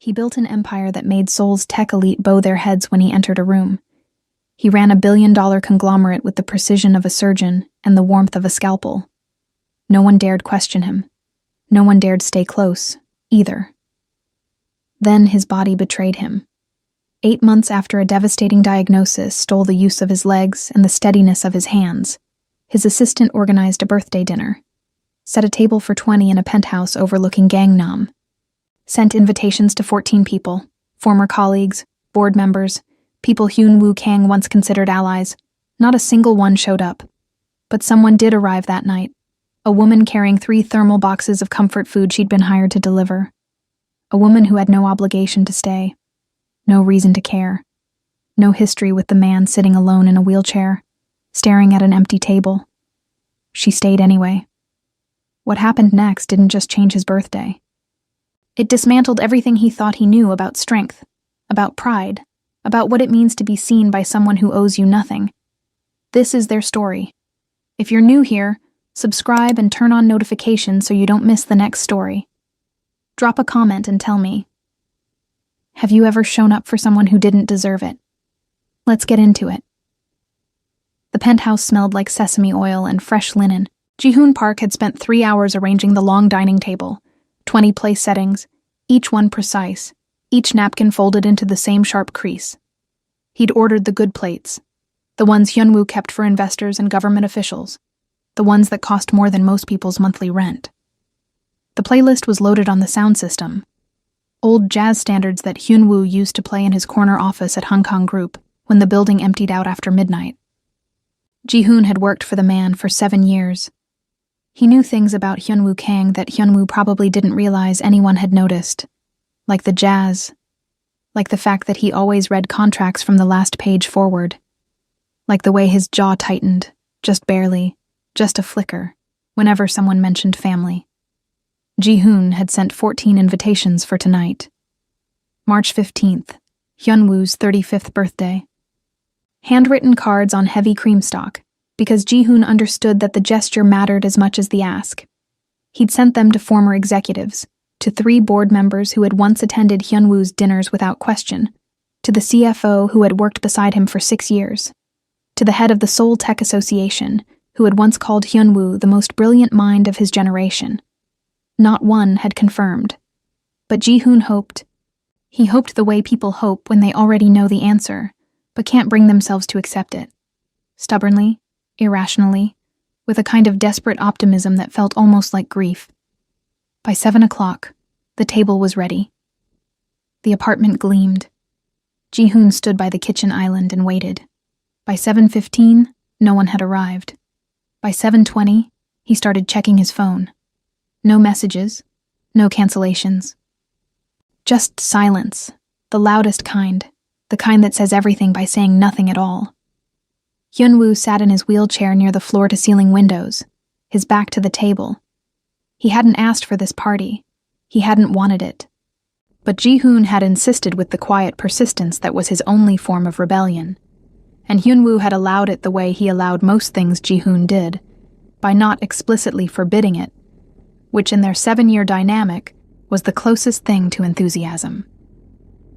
He built an empire that made Seoul's tech elite bow their heads when he entered a room. He ran a billion-dollar conglomerate with the precision of a surgeon and the warmth of a scalpel. No one dared question him. No one dared stay close, either. Then his body betrayed him. 8 months after a devastating diagnosis stole the use of his legs and the steadiness of his hands, his assistant organized a birthday dinner, set a table for 20 in a penthouse overlooking Gangnam, sent invitations to 14 people, former colleagues, board members, people Hyun-woo Kang once considered allies. Not a single one showed up. But someone did arrive that night, a woman carrying 3 thermal boxes of comfort food she'd been hired to deliver. A woman who had no obligation to stay, no reason to care, no history with the man sitting alone in a wheelchair, staring at an empty table. She stayed anyway. What happened next didn't just change his birthday. It dismantled everything he thought he knew about strength, about pride, about what it means to be seen by someone who owes you nothing. This is their story. If you're new here, subscribe and turn on notifications so you don't miss the next story. Drop a comment and tell me. Have you ever shown up for someone who didn't deserve it? Let's get into it. The penthouse smelled like sesame oil and fresh linen. Ji-hoon Park had spent 3 hours arranging the long dining table, 20 place settings, each one precise, each napkin folded into the same sharp crease. He'd ordered the good plates, the ones Hyun-woo kept for investors and government officials, the ones that cost more than most people's monthly rent. The playlist was loaded on the sound system, old jazz standards that Hyun-woo used to play in his corner office at Hong Kong Group when the building emptied out after midnight. Ji-hoon had worked for the man for 7 years. He knew things about Hyun-woo Kang that Hyun-woo probably didn't realize anyone had noticed, like the jazz, like the fact that he always read contracts from the last page forward, like the way his jaw tightened, just barely, just a flicker, whenever someone mentioned family. Ji-hoon had sent 14 invitations for tonight. March 15th, Hyun-woo's 35th birthday. Handwritten cards on heavy cream stock, because Ji-hoon understood that the gesture mattered as much as the ask. He'd sent them to former executives, to 3 board members who had once attended Hyun-woo's dinners without question, to the CFO who had worked beside him for 6 years, to the head of the Seoul Tech Association, who had once called Hyun-woo the most brilliant mind of his generation. Not one had confirmed. But Ji-hoon hoped. He hoped the way people hope when they already know the answer, but can't bring themselves to accept it. Stubbornly, irrationally, with a kind of desperate optimism that felt almost like grief. By 7 o'clock, the table was ready. The apartment gleamed. Ji-hoon stood by the kitchen island and waited. By 7:15, no one had arrived. By 7:20, he started checking his phone. No messages, no cancellations. Just silence, the loudest kind, the kind that says everything by saying nothing at all. Hyun-woo sat in his wheelchair near the floor-to-ceiling windows, his back to the table. He hadn't asked for this party. He hadn't wanted it. But Ji-hoon had insisted with the quiet persistence that was his only form of rebellion. And Hyun-woo had allowed it the way he allowed most things Ji-hoon did, by not explicitly forbidding it, which in their 7-year dynamic was the closest thing to enthusiasm.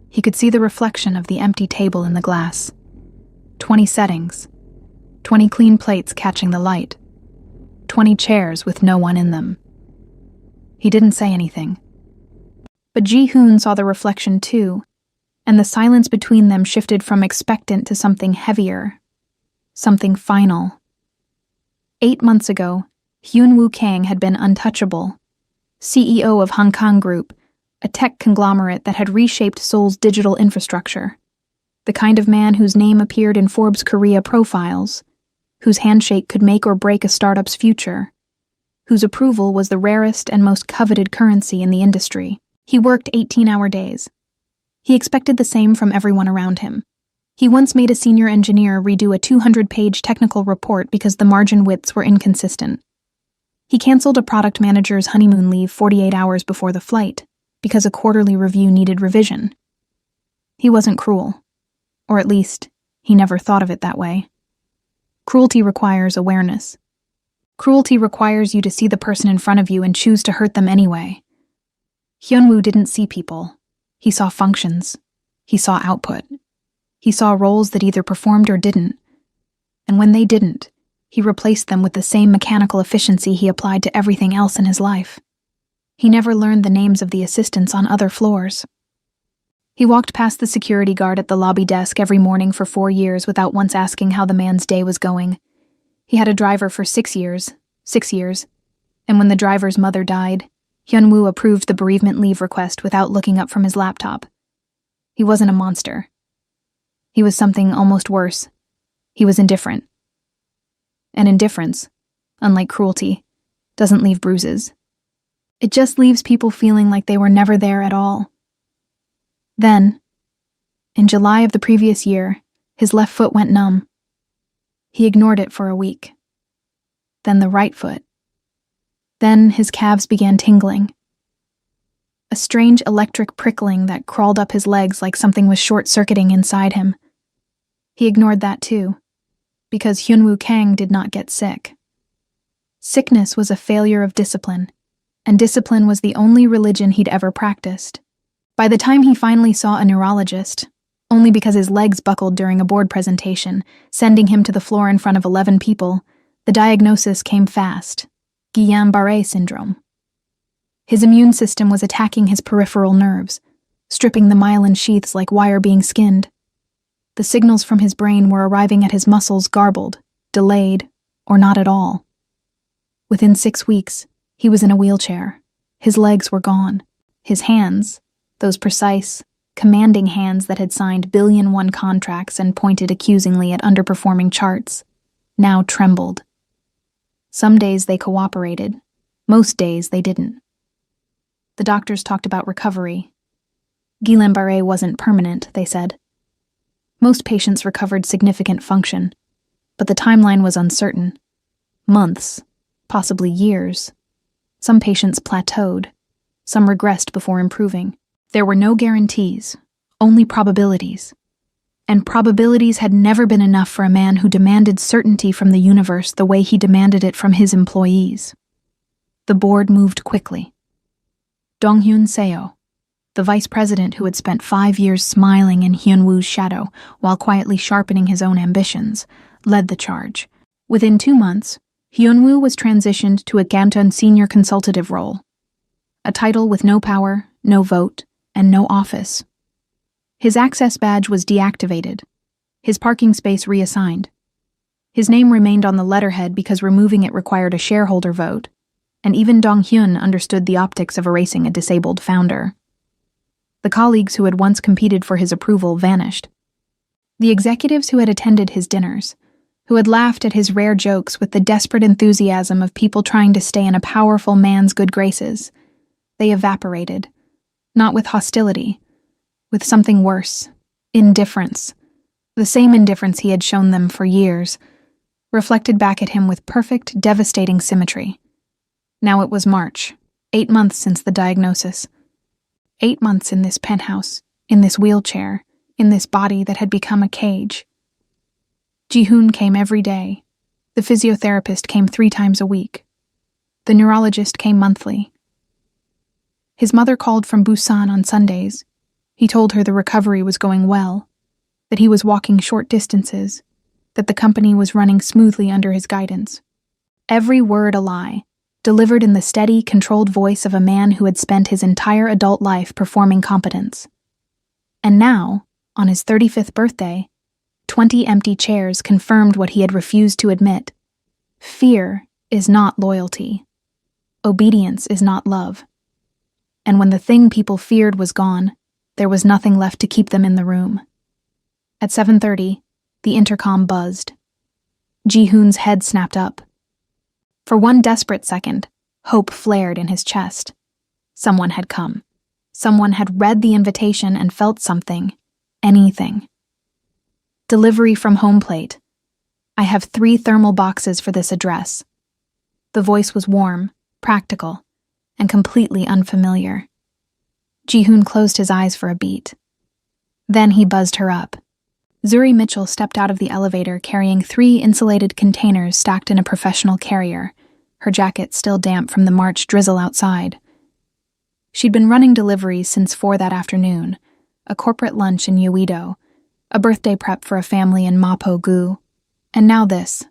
He could see the reflection of the empty table in the glass. 20 settings. 20 clean plates catching the light. 20 chairs with no one in them. He didn't say anything. But Ji-hoon saw the reflection too, and the silence between them shifted from expectant to something heavier, something final. 8 months ago, Hyun-woo Kang had been untouchable, CEO of Hong Kong Group, a tech conglomerate that had reshaped Seoul's digital infrastructure, the kind of man whose name appeared in Forbes' Korea profiles, whose handshake could make or break a startup's future, whose approval was the rarest and most coveted currency in the industry. He worked 18-hour days. He expected the same from everyone around him. He once made a senior engineer redo a 200-page technical report because the margin widths were inconsistent. He canceled a product manager's honeymoon leave 48 hours before the flight because a quarterly review needed revision. He wasn't cruel. Or at least, he never thought of it that way. Cruelty requires awareness. Cruelty requires you to see the person in front of you and choose to hurt them anyway. Hyun-woo didn't see people. He saw functions. He saw output. He saw roles that either performed or didn't. And when they didn't, he replaced them with the same mechanical efficiency he applied to everything else in his life. He never learned the names of the assistants on other floors. He walked past the security guard at the lobby desk every morning for 4 years without once asking how the man's day was going. He had a driver for 6 years, and when the driver's mother died, Hyunwoo approved the bereavement leave request without looking up from his laptop. He wasn't a monster. He was something almost worse. He was indifferent. And indifference, unlike cruelty, doesn't leave bruises. It just leaves people feeling like they were never there at all. Then, in July of the previous year, his left foot went numb. He ignored it for a week. Then the right foot. Then his calves began tingling. A strange electric prickling that crawled up his legs like something was short-circuiting inside him. He ignored that too, because Hyunwoo Kang did not get sick. Sickness was a failure of discipline, and discipline was the only religion he'd ever practiced. By the time he finally saw a neurologist, only because his legs buckled during a board presentation, sending him to the floor in front of 11 people, the diagnosis came fast: Guillain-Barré syndrome. His immune system was attacking his peripheral nerves, stripping the myelin sheaths like wire being skinned. The signals from his brain were arriving at his muscles garbled, delayed, or not at all. Within 6 weeks, he was in a wheelchair. His legs were gone. His hands, those precise, commanding hands that had signed billion-won contracts and pointed accusingly at underperforming charts, now trembled. Some days they cooperated. Most days they didn't. The doctors talked about recovery. Guillain-Barré wasn't permanent, they said. Most patients recovered significant function, but the timeline was uncertain. Months, possibly years. Some patients plateaued. Some regressed before improving. There were no guarantees, only probabilities. And probabilities had never been enough for a man who demanded certainty from the universe the way he demanded it from his employees. The board moved quickly. Donghyun Seo, the vice president who had spent 5 years smiling in Hyunwoo's shadow while quietly sharpening his own ambitions, led the charge. Within 2 months, Hyunwoo was transitioned to a Ganton senior consultative role, a title with no power, no vote, and no office. His access badge was deactivated, his parking space reassigned. His name remained on the letterhead because removing it required a shareholder vote, and even Dong-hyun understood the optics of erasing a disabled founder. The colleagues who had once competed for his approval vanished. The executives who had attended his dinners, who had laughed at his rare jokes with the desperate enthusiasm of people trying to stay in a powerful man's good graces, they evaporated, not with hostility, with something worse, indifference, the same indifference he had shown them for years, reflected back at him with perfect, devastating symmetry. Now it was March, 8 months since the diagnosis. 8 months in this penthouse, in this wheelchair, in this body that had become a cage. Ji-hoon came every day. The physiotherapist came 3 times a week. The neurologist came monthly. His mother called from Busan on Sundays. He told her the recovery was going well, that he was walking short distances, that the company was running smoothly under his guidance. Every word a lie, delivered in the steady, controlled voice of a man who had spent his entire adult life performing competence. And now, on his 35th birthday, 20 empty chairs confirmed what he had refused to admit. Fear is not loyalty. Obedience is not love. And when the thing people feared was gone, there was nothing left to keep them in the room. At 7:30, the intercom buzzed. Ji-hoon's head snapped up. For one desperate second, hope flared in his chest. Someone had come. Someone had read the invitation and felt something. Anything. Delivery from home plate. I have 3 thermal boxes for this address. The voice was warm, practical, and completely unfamiliar. Ji-hoon closed his eyes for a beat. Then he buzzed her up. Zuri Mitchell stepped out of the elevator carrying 3 insulated containers stacked in a professional carrier, her jacket still damp from the March drizzle outside. She'd been running deliveries since 4 that afternoon, a corporate lunch in Uedo, a birthday prep for a family in Mapo-gu, and now this,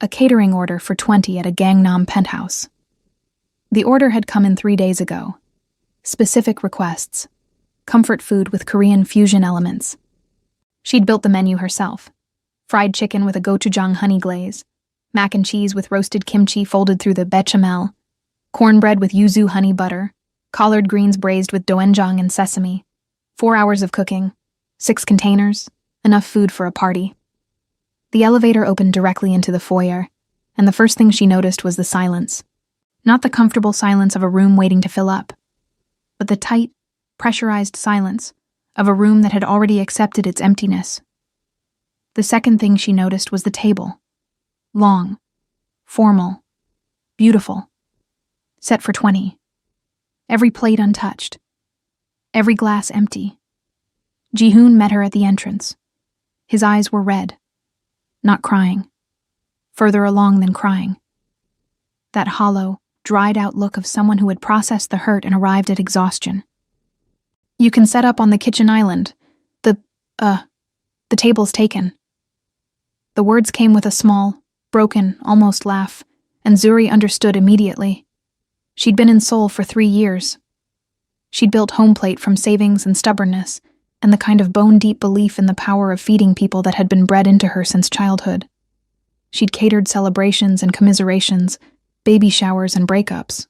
a catering order for 20 at a Gangnam penthouse. The order had come in 3 days ago. Specific requests. Comfort food with Korean fusion elements. She'd built the menu herself. Fried chicken with a gochujang honey glaze, mac and cheese with roasted kimchi folded through the bechamel, cornbread with yuzu honey butter, collard greens braised with doenjang and sesame. 4 hours of cooking, 6 containers, enough food for a party. The elevator opened directly into the foyer, and the first thing she noticed was the silence. Not the comfortable silence of a room waiting to fill up, but the tight, pressurized silence of a room that had already accepted its emptiness. The second thing she noticed was the table. Long, formal, beautiful, set for 20. Every plate untouched, every glass empty. Ji-hoon met her at the entrance. His eyes were red, not crying, further along than crying. That hollow, dried-out look of someone who had processed the hurt and arrived at exhaustion. "You can set up on the kitchen island. The table's taken." The words came with a small, broken, almost laugh, and Zuri understood immediately. She'd been in Seoul for 3 years. She'd built home plate from savings and stubbornness, and the kind of bone-deep belief in the power of feeding people that had been bred into her since childhood. She'd catered celebrations and commiserations, baby showers and breakups.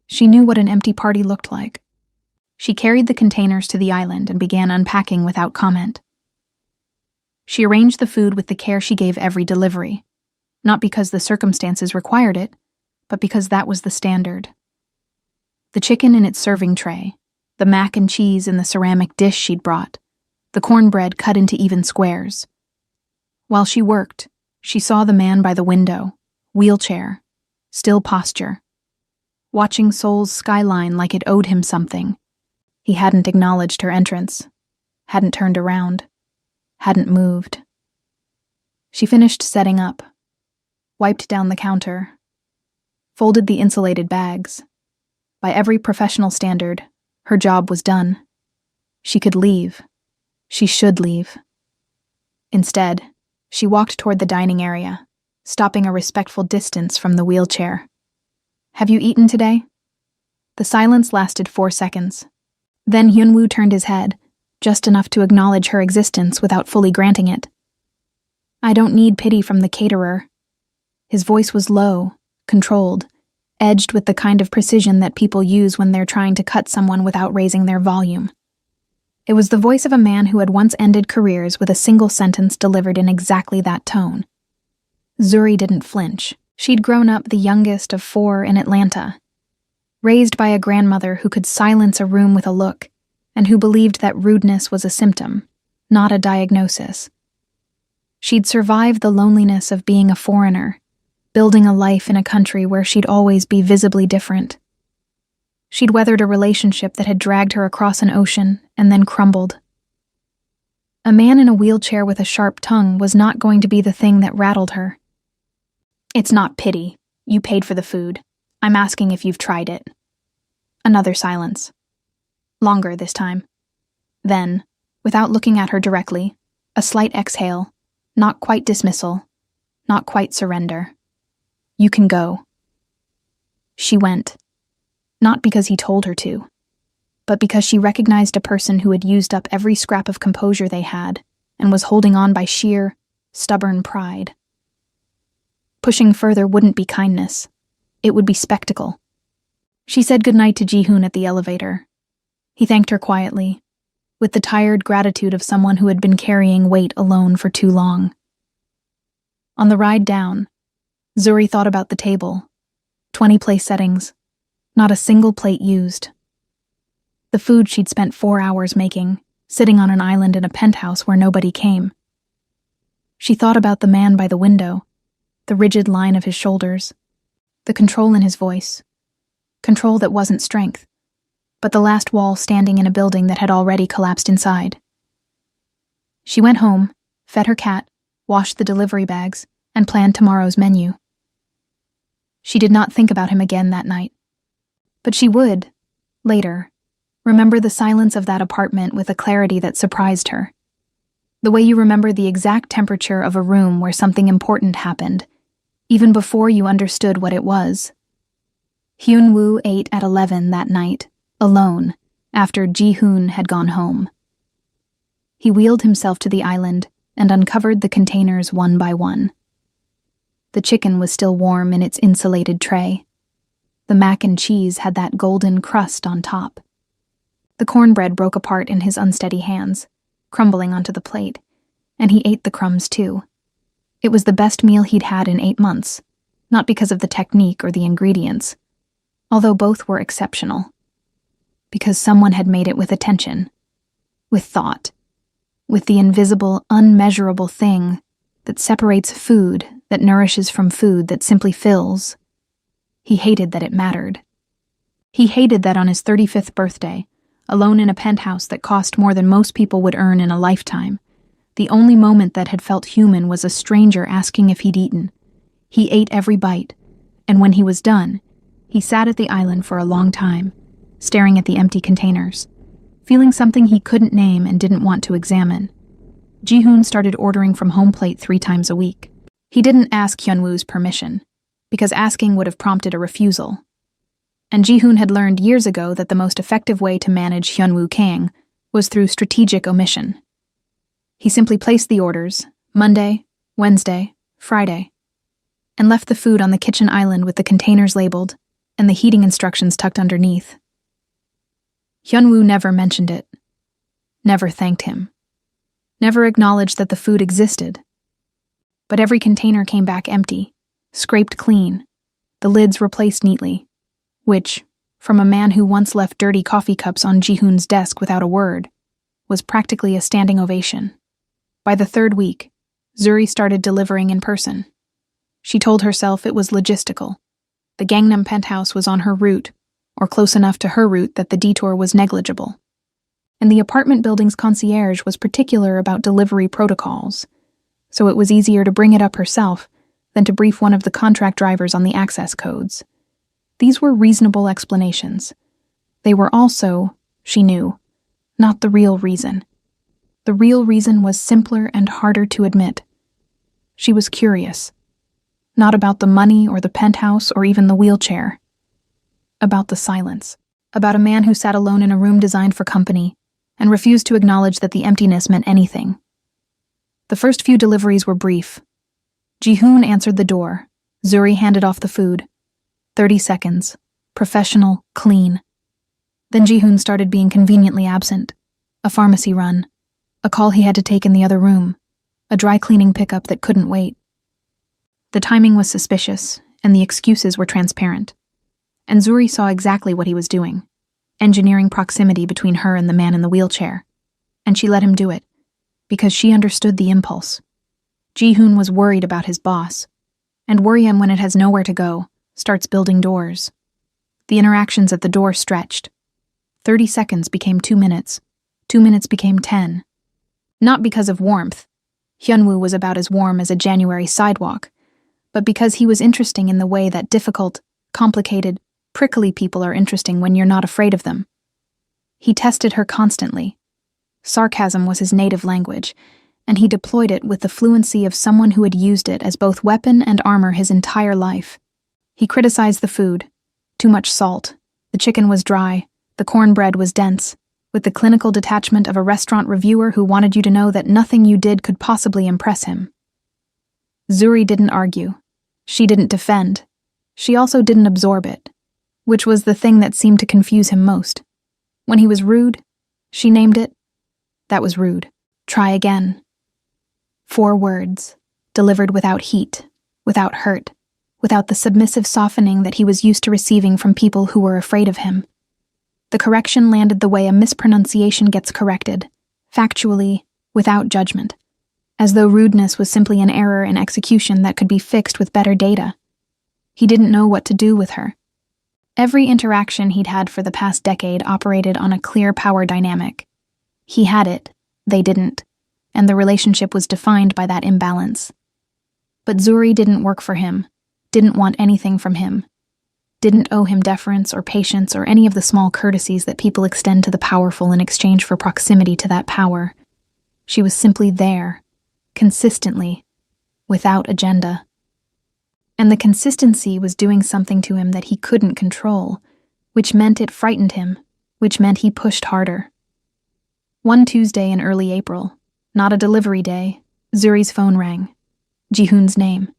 She knew what an empty party looked like. She carried the containers to the island and began unpacking without comment. She arranged the food with the care she gave every delivery, not because the circumstances required it, but because that was the standard. The chicken in its serving tray, the mac and cheese in the ceramic dish she'd brought, the cornbread cut into even squares. While she worked, she saw the man by the window, wheelchair, still posture, watching Seoul's skyline like it owed him something. He hadn't acknowledged her entrance, hadn't turned around, hadn't moved. She finished setting up, wiped down the counter, folded the insulated bags. By every professional standard, her job was done. She could leave. She should leave. Instead, she walked toward the dining area, stopping a respectful distance from the wheelchair. "Have you eaten today?" The silence lasted 4 seconds. Then Hyunwoo turned his head, just enough to acknowledge her existence without fully granting it. "I don't need pity from the caterer." His voice was low, controlled, edged with the kind of precision that people use when they're trying to cut someone without raising their volume. It was the voice of a man who had once ended careers with a single sentence delivered in exactly that tone. Zuri didn't flinch. She'd grown up the youngest of 4 in Atlanta, raised by a grandmother who could silence a room with a look, and who believed that rudeness was a symptom, not a diagnosis. She'd survived the loneliness of being a foreigner, building a life in a country where she'd always be visibly different. She'd weathered a relationship that had dragged her across an ocean and then crumbled. A man in a wheelchair with a sharp tongue was not going to be the thing that rattled her. "It's not pity. You paid for the food. I'm asking if you've tried it." Another silence. Longer this time. Then, without looking at her directly, a slight exhale, not quite dismissal, not quite surrender. "You can go." She went. Not because he told her to, but because she recognized a person who had used up every scrap of composure they had and was holding on by sheer, stubborn pride. Pushing further wouldn't be kindness. It would be spectacle. She said goodnight to Ji-hoon at the elevator. He thanked her quietly, with the tired gratitude of someone who had been carrying weight alone for too long. On the ride down, Zuri thought about the table. 20 place settings. Not a single plate used. The food she'd spent 4 hours making, sitting on an island in a penthouse where nobody came. She thought about the man by the window, the rigid line of his shoulders, the control in his voice. Control that wasn't strength, but the last wall standing in a building that had already collapsed inside. She went home, fed her cat, washed the delivery bags, and planned tomorrow's menu. She did not think about him again that night. But she would, Later, remember the silence of that apartment with a clarity that surprised her. The way you remember the exact temperature of a room where something important happened, even before you understood what it was. Hyun-woo ate at 11 that night, alone, after Ji-hoon had gone home. He wheeled himself to the island and uncovered the containers one by one. The chicken was still warm in its insulated tray. The mac and cheese had that golden crust on top. The cornbread broke apart in his unsteady hands, crumbling onto the plate, and he ate the crumbs too. It was the best meal he'd had in 8 months, not because of the technique or the ingredients, although both were exceptional. Because someone had made it with attention, with thought, with the invisible, unmeasurable thing that separates food, that nourishes from food that simply fills. He hated that it mattered. He hated that on his 35th birthday, alone in a penthouse that cost more than most people would earn in a lifetime, the only moment that had felt human was a stranger asking if he'd eaten. He ate every bite, and when he was done, he sat at the island for a long time, staring at the empty containers, feeling something he couldn't name and didn't want to examine. Ji-hoon started ordering from home plate 3 times a week. He didn't ask Hyun-woo's permission, because asking would have prompted a refusal. And Ji-hoon had learned years ago that the most effective way to manage Hyun-woo Kang was through strategic omission. He simply placed the orders, Monday, Wednesday, Friday, and left the food on the kitchen island with the containers labeled and the heating instructions tucked underneath. Hyun-woo never mentioned it, never thanked him, never acknowledged that the food existed. But every container came back empty, scraped clean, the lids replaced neatly, which, from a man who once left dirty coffee cups on Ji-hoon's desk without a word, was practically a standing ovation. By the 3rd week, Zuri started delivering in person. She told herself it was logistical. The Gangnam penthouse was on her route, or close enough to her route that the detour was negligible. And the apartment building's concierge was particular about delivery protocols, so it was easier to bring it up herself than to brief one of the contract drivers on the access codes. These were reasonable explanations. They were also, she knew, not the real reason. The real reason was simpler and harder to admit. She was curious. Not about the money or the penthouse or even the wheelchair. About the silence. About a man who sat alone in a room designed for company and refused to acknowledge that the emptiness meant anything. The first few deliveries were brief. Ji-hoon answered the door. Zuri handed off the food. 30 seconds. Professional, clean. Then Ji-hoon started being conveniently absent. A pharmacy run. A call he had to take in the other room. A dry cleaning pickup that couldn't wait. The timing was suspicious, and the excuses were transparent. And Zuri saw exactly what he was doing, engineering proximity between her and the man in the wheelchair. And she let him do it, because she understood the impulse. Ji-hoon was worried about his boss, and worrying when it has nowhere to go starts building doors. The interactions at the door stretched. 30 seconds became 2 minutes. 2 minutes became 10. Not because of warmth. Hyun-woo was about as warm as a January sidewalk, but because he was interesting in the way that difficult, complicated, prickly people are interesting when you're not afraid of them. He tested her constantly. Sarcasm was his native language, and he deployed it with the fluency of someone who had used it as both weapon and armor his entire life. He criticized the food. Too much salt. The chicken was dry. The cornbread was dense, with the clinical detachment of a restaurant reviewer who wanted you to know that nothing you did could possibly impress him. Zuri didn't argue. She didn't defend. She also didn't absorb it, which was the thing that seemed to confuse him most. When he was rude, she named it. That was rude. Try again. 4 words, delivered without heat, without hurt, without the submissive softening that he was used to receiving from people who were afraid of him. The correction landed the way a mispronunciation gets corrected, factually, without judgment, as though rudeness was simply an error in execution that could be fixed with better data. He didn't know what to do with her. Every interaction he'd had for the past decade operated on a clear power dynamic. He had it, they didn't, and the relationship was defined by that imbalance. But Zuri didn't work for him, didn't want anything from him. didn't owe him deference or patience or any of the small courtesies that people extend to the powerful in exchange for proximity to that power. She was simply there, consistently, without agenda. And the consistency was doing something to him that he couldn't control, which meant it frightened him, which meant he pushed harder. One Tuesday in early April, not a delivery day, Zuri's phone rang. Jihoon's name.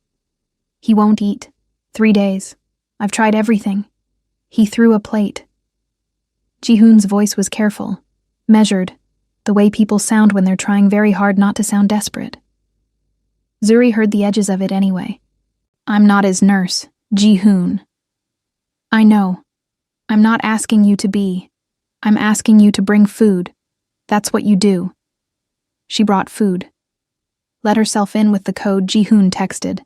He won't eat. 3 days. I've tried everything. He threw a plate. Jihoon's voice was careful, measured, the way people sound when they're trying very hard not to sound desperate. Zuri heard the edges of it anyway. I'm not his nurse, Jihoon. I know. I'm not asking you to be. I'm asking you to bring food. That's what you do. She brought food. Let herself in with the code Jihoon texted.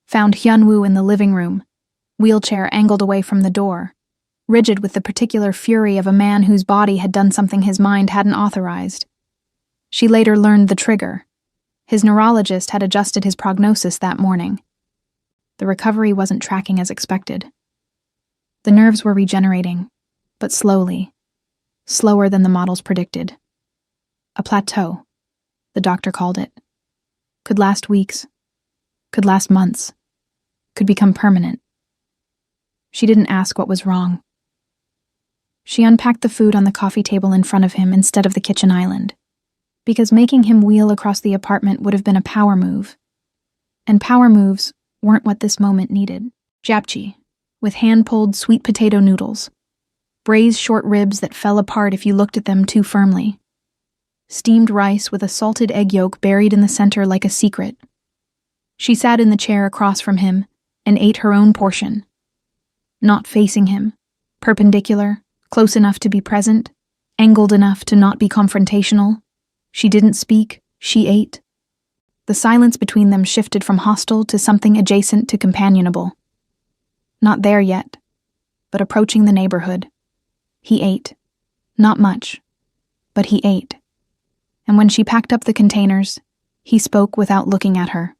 Found Hyunwoo in the living room, wheelchair angled away from the door, rigid with the particular fury of a man whose body had done something his mind hadn't authorized. She later learned the trigger. His neurologist had adjusted his prognosis that morning. The recovery wasn't tracking as expected. The nerves were regenerating, but slowly, slower than the models predicted. A plateau, the doctor called it. Could last weeks, could last months, could become permanent. She didn't ask what was wrong. She unpacked the food on the coffee table in front of him instead of the kitchen island, because making him wheel across the apartment would have been a power move. And power moves weren't what this moment needed. Japchae, with hand-pulled sweet potato noodles. Braised short ribs that fell apart if you looked at them too firmly. Steamed rice with a salted egg yolk buried in the center like a secret. She sat in the chair across from him and ate her own portion. Not facing him, perpendicular, close enough to be present, angled enough to not be confrontational. She didn't speak, she ate. The silence between them shifted from hostile to something adjacent to companionable. Not there yet, but approaching the neighborhood. He ate. Not much, but he ate. And when she packed up the containers, he spoke without looking at her.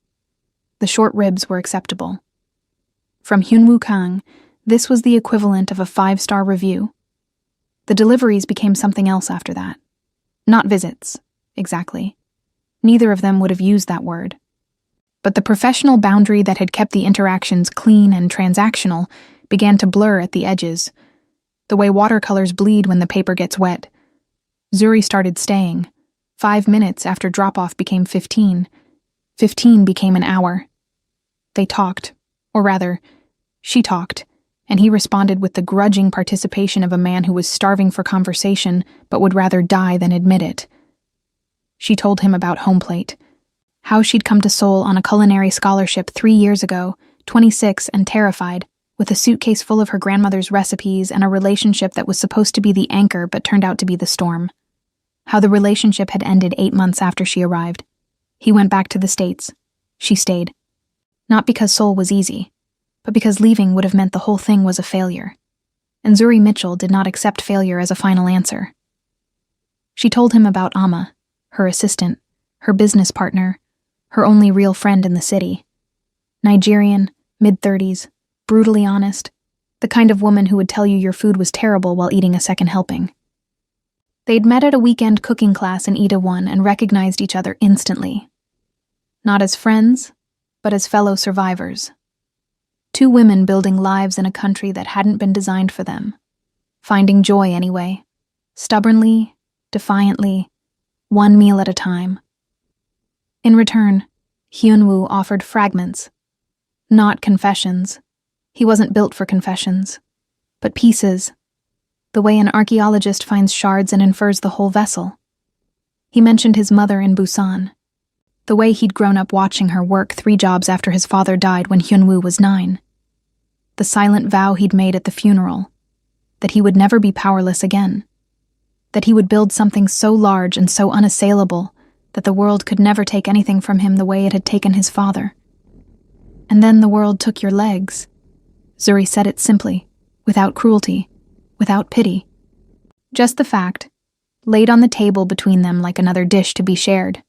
The short ribs were acceptable. From Hyunwoo Kang, this was the equivalent of a 5-star review. The deliveries became something else after that. Not visits, exactly. Neither of them would have used that word. But the professional boundary that had kept the interactions clean and transactional began to blur at the edges, the way watercolors bleed when the paper gets wet. Zuri started staying. 5 minutes after drop-off became 15. 15 became an hour. They talked, or rather, she talked, and he responded with the grudging participation of a man who was starving for conversation but would rather die than admit it. She told him about Homeplate, how she'd come to Seoul on a culinary scholarship 3 years ago, 26 and terrified, with a suitcase full of her grandmother's recipes and a relationship that was supposed to be the anchor but turned out to be the storm. How the relationship had ended 8 months after she arrived. He went back to the States. She stayed. Not because Seoul was easy, but because leaving would have meant the whole thing was a failure. And Zuri Mitchell did not accept failure as a final answer. She told him about Amma, her assistant, her business partner, her only real friend in the city. Nigerian, mid-30s, brutally honest, the kind of woman who would tell you your food was terrible while eating a second helping. They'd met at a weekend cooking class in Ida 1 and recognized each other instantly. Not as friends, but as fellow survivors. 2 women building lives in a country that hadn't been designed for them. Finding joy anyway. Stubbornly, defiantly, one meal at a time. In return, Hyunwoo offered fragments. Not confessions. He wasn't built for confessions. But pieces. The way an archaeologist finds shards and infers the whole vessel. He mentioned his mother in Busan. The way he'd grown up watching her work 3 jobs after his father died when Hyunwoo was 9. The silent vow he'd made at the funeral. That he would never be powerless again. That he would build something so large and so unassailable that the world could never take anything from him the way it had taken his father. And then the world took your legs. Zuri said it simply, without cruelty, without pity. Just the fact, laid on the table between them like another dish to be shared.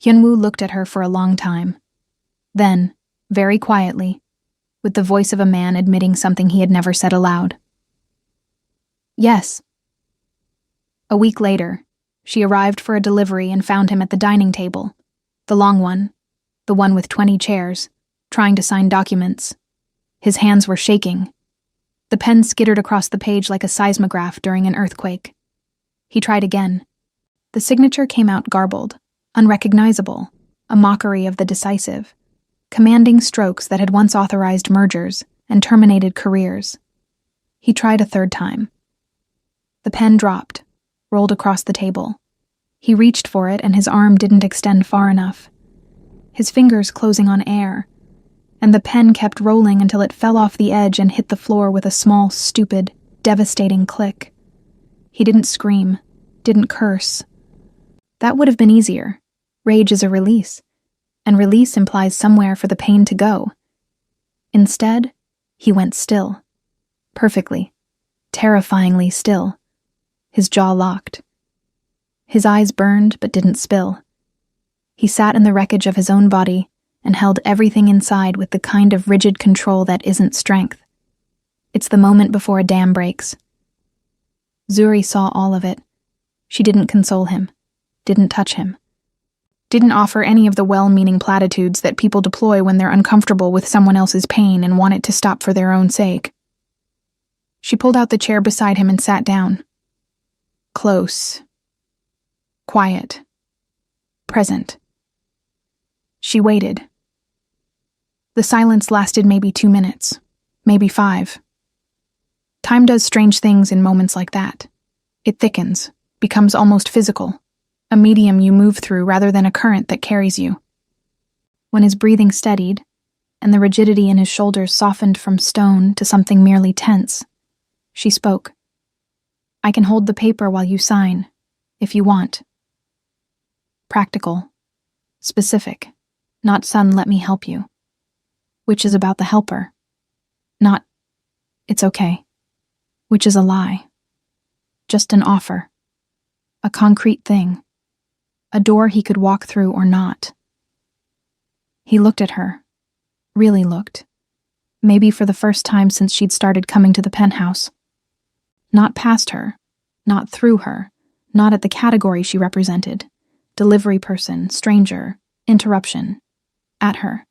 Hyunwoo looked at her for a long time. Then, very quietly, with the voice of a man admitting something he had never said aloud. Yes. A week later, she arrived for a delivery and found him at the dining table, the long one, the one with 20 chairs, trying to sign documents. His hands were shaking. The pen skittered across the page like a seismograph during an earthquake. He tried again. The signature came out garbled, unrecognizable, a mockery of the decisive, commanding strokes that had once authorized mergers and terminated careers. He tried a third time. The pen dropped, rolled across the table. He reached for it and his arm didn't extend far enough. His fingers closing on air, and the pen kept rolling until it fell off the edge and hit the floor with a small, stupid, devastating click. He didn't scream, didn't curse. That would have been easier. Rage is a release, and release implies somewhere for the pain to go. Instead, he went still. Perfectly, terrifyingly still. His jaw locked. His eyes burned but didn't spill. He sat in the wreckage of his own body and held everything inside with the kind of rigid control that isn't strength. It's the moment before a dam breaks. Zuri saw all of it. She didn't console him, didn't touch him, didn't offer any of the well-meaning platitudes that people deploy when they're uncomfortable with someone else's pain and want it to stop for their own sake. She pulled out the chair beside him and sat down. Close. Quiet. Present. She waited. The silence lasted maybe 2 minutes, maybe 5. Time does strange things in moments like that. It thickens, becomes almost physical, a medium you move through rather than a current that carries you. When his breathing steadied, and the rigidity in his shoulders softened from stone to something merely tense, she spoke. I can hold the paper while you sign, if you want. Practical. Specific. Not son, let me help you. Which is about the helper. Not, it's okay. Which is a lie. Just an offer. A concrete thing. A door he could walk through or not. He looked at her. Really looked. Maybe for the first time since she'd started coming to the penthouse. Not past her. Not through her. Not at the category she represented. Delivery person, stranger, interruption. At her.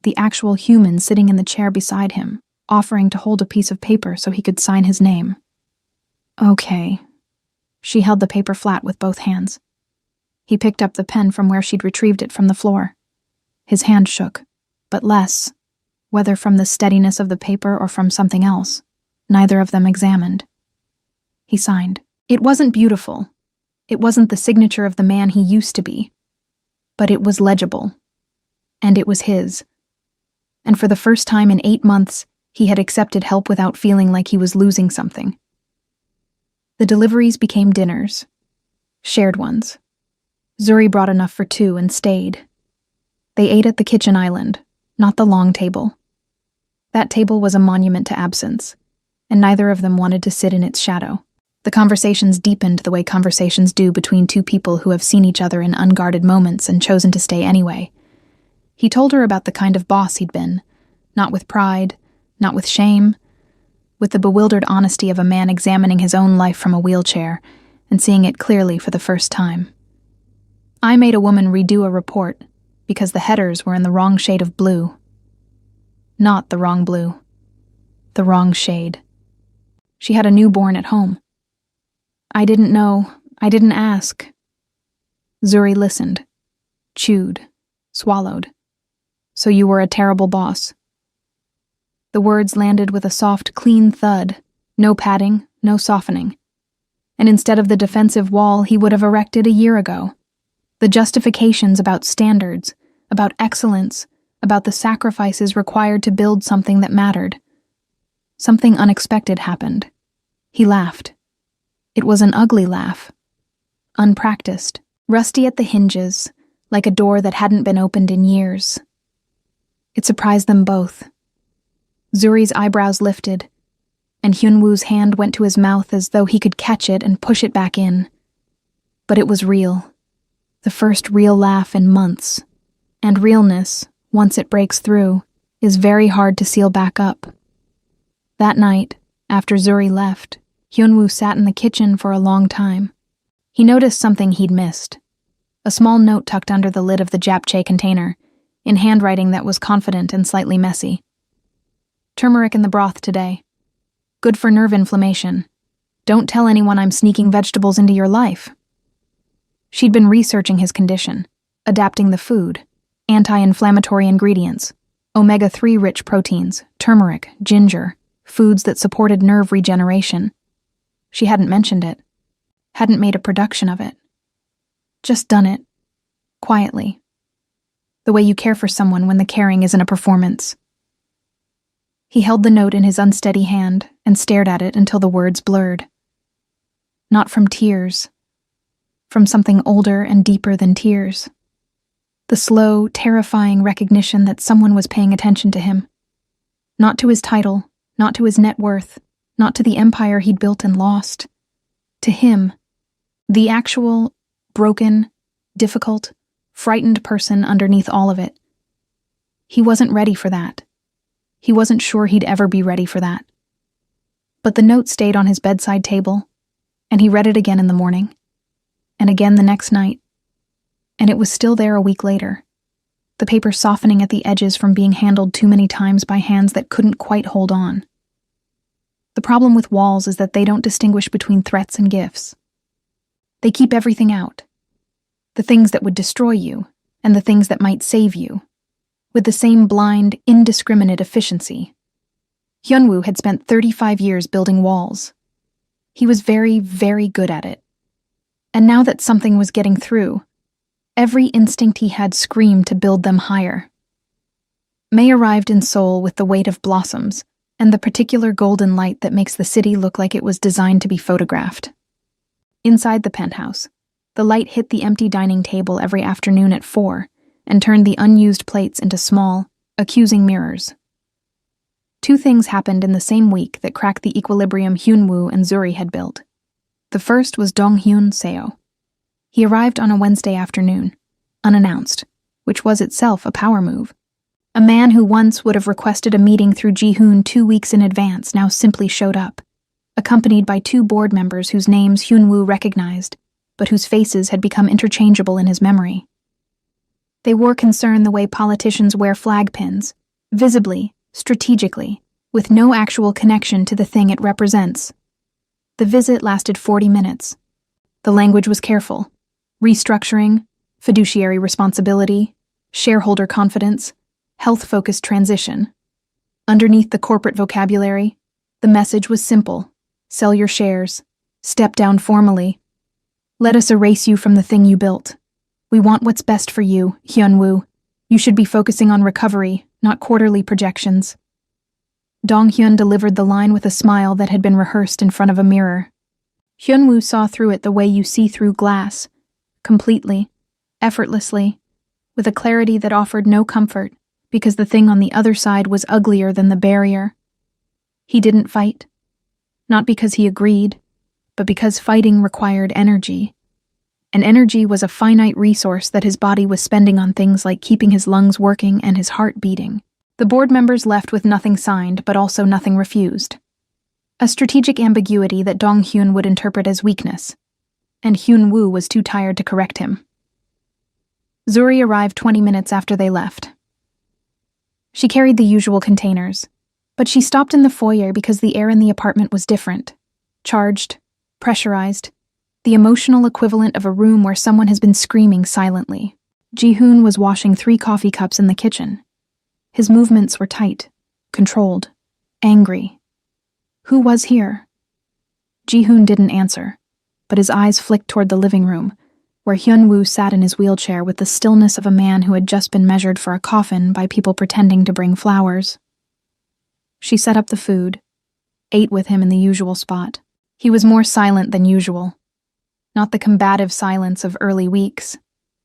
The actual human sitting in the chair beside him, offering to hold a piece of paper so he could sign his name. Okay. She held the paper flat with both hands. He picked up the pen from where she'd retrieved it from the floor. His hand shook, but less, whether from the steadiness of the paper or from something else. Neither of them examined. He signed. It wasn't beautiful. It wasn't the signature of the man he used to be. But it was legible. And it was his. And for the first time in 8 months, he had accepted help without feeling like he was losing something. The deliveries became dinners. Shared ones. Zuri brought enough for 2 and stayed. They ate at the kitchen island, not the long table. That table was a monument to absence, and neither of them wanted to sit in its shadow. The conversations deepened the way conversations do between 2 people who have seen each other in unguarded moments and chosen to stay anyway. He told her about the kind of boss he'd been, not with pride, not with shame, with the bewildered honesty of a man examining his own life from a wheelchair and seeing it clearly for the first time. I made a woman redo a report because the headers were in the wrong shade of blue. Not the wrong blue. The wrong shade. She had a newborn at home. I didn't know. I didn't ask. Zuri listened. Chewed. Swallowed. So you were a terrible boss. The words landed with a soft, clean thud. No padding, no softening. And instead of the defensive wall he would have erected a year ago. The justifications about standards, about excellence, about the sacrifices required to build something that mattered. Something unexpected happened. He laughed. It was an ugly laugh. Unpracticed, rusty at the hinges, like a door that hadn't been opened in years. It surprised them both. Zuri's eyebrows lifted, and Hyunwoo's hand went to his mouth as though he could catch it and push it back in. But it was real. The first real laugh in months. And realness, once it breaks through, is very hard to seal back up. That night, after Zuri left, Hyunwoo sat in the kitchen for a long time. He noticed something he'd missed. A small note tucked under the lid of the japchae container, in handwriting that was confident and slightly messy. Turmeric in the broth today. Good for nerve inflammation. Don't tell anyone I'm sneaking vegetables into your life. She'd been researching his condition, adapting the food, anti-inflammatory ingredients, omega-3 rich proteins, turmeric, ginger, foods that supported nerve regeneration. She hadn't mentioned it, hadn't made a production of it. Just done it, quietly. The way you care for someone when the caring isn't a performance. He held the note in his unsteady hand and stared at it until the words blurred. Not from tears. From something older and deeper than tears. The slow, terrifying recognition that someone was paying attention to him. Not to his title, not to his net worth, not to the empire he'd built and lost. To him, the actual, broken, difficult, frightened person underneath all of it. He wasn't ready for that. He wasn't sure he'd ever be ready for that. But the note stayed on his bedside table, and he read it again in the morning, and again the next night, and it was still there a week later, the paper softening at the edges from being handled too many times by hands that couldn't quite hold on. The problem with walls is that they don't distinguish between threats and gifts. They keep everything out. The things that would destroy you, and the things that might save you, with the same blind, indiscriminate efficiency. Hyunwoo had spent 35 years building walls. He was very, very good at it. And now that something was getting through, every instinct he had screamed to build them higher. May arrived in Seoul with the weight of blossoms and the particular golden light that makes the city look like it was designed to be photographed. Inside the penthouse, the light hit the empty dining table every afternoon at 4 and turned the unused plates into small, accusing mirrors. Two things happened in the same week that cracked the equilibrium Hyunwoo and Zuri had built. The first was Dong-hyun Seo. He arrived on a Wednesday afternoon, unannounced, which was itself a power move. A man who once would have requested a meeting through Ji-hoon 2 weeks in advance now simply showed up, accompanied by 2 board members whose names Hyunwoo recognized, but whose faces had become interchangeable in his memory. They wore concern the way politicians wear flag pins, visibly, strategically, with no actual connection to the thing it represents. The visit lasted 40 minutes. The language was careful. Restructuring, fiduciary responsibility, shareholder confidence, health-focused transition. Underneath the corporate vocabulary, the message was simple. Sell your shares. Step down formally. Let us erase you from the thing you built. We want what's best for you, Hyunwoo. You should be focusing on recovery, not quarterly projections. Dong-hyun delivered the line with a smile that had been rehearsed in front of a mirror. Hyunwoo saw through it the way you see through glass, completely, effortlessly, with a clarity that offered no comfort, because the thing on the other side was uglier than the barrier. He didn't fight. Not because he agreed, but because fighting required energy. And energy was a finite resource that his body was spending on things like keeping his lungs working and his heart beating. The board members left with nothing signed, but also nothing refused. A strategic ambiguity that Dong-hyun would interpret as weakness, and Hyunwoo was too tired to correct him. Zuri arrived 20 minutes after they left. She carried the usual containers, but she stopped in the foyer because the air in the apartment was different. Charged, pressurized, the emotional equivalent of a room where someone has been screaming silently. Ji-hoon was washing 3 coffee cups in the kitchen. His movements were tight, controlled, angry. Who was here? Ji-hoon didn't answer, but his eyes flicked toward the living room, where Hyunwoo sat in his wheelchair with the stillness of a man who had just been measured for a coffin by people pretending to bring flowers. She set up the food, ate with him in the usual spot. He was more silent than usual. Not the combative silence of early weeks,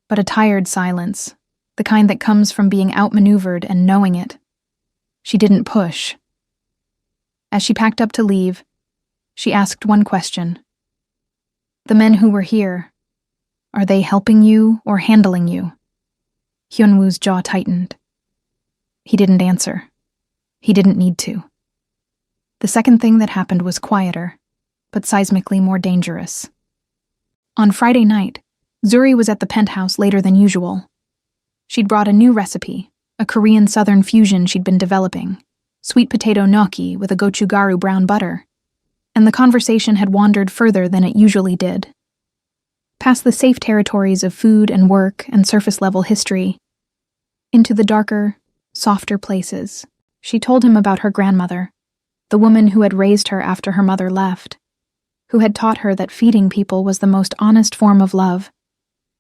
but a tired silence, the kind that comes from being outmaneuvered and knowing it. She didn't push. As she packed up to leave, she asked one question. The men who were here, are they helping you or handling you? Hyunwoo's jaw tightened. He didn't answer. He didn't need to. The second thing that happened was quieter, but seismically more dangerous. On Friday night, Zuri was at the penthouse later than usual. She'd brought a new recipe, a Korean Southern fusion she'd been developing, sweet potato gnocchi with a gochugaru brown butter, and the conversation had wandered further than it usually did. Past the safe territories of food and work and surface-level history, into the darker, softer places. She told him about her grandmother, the woman who had raised her after her mother left, who had taught her that feeding people was the most honest form of love,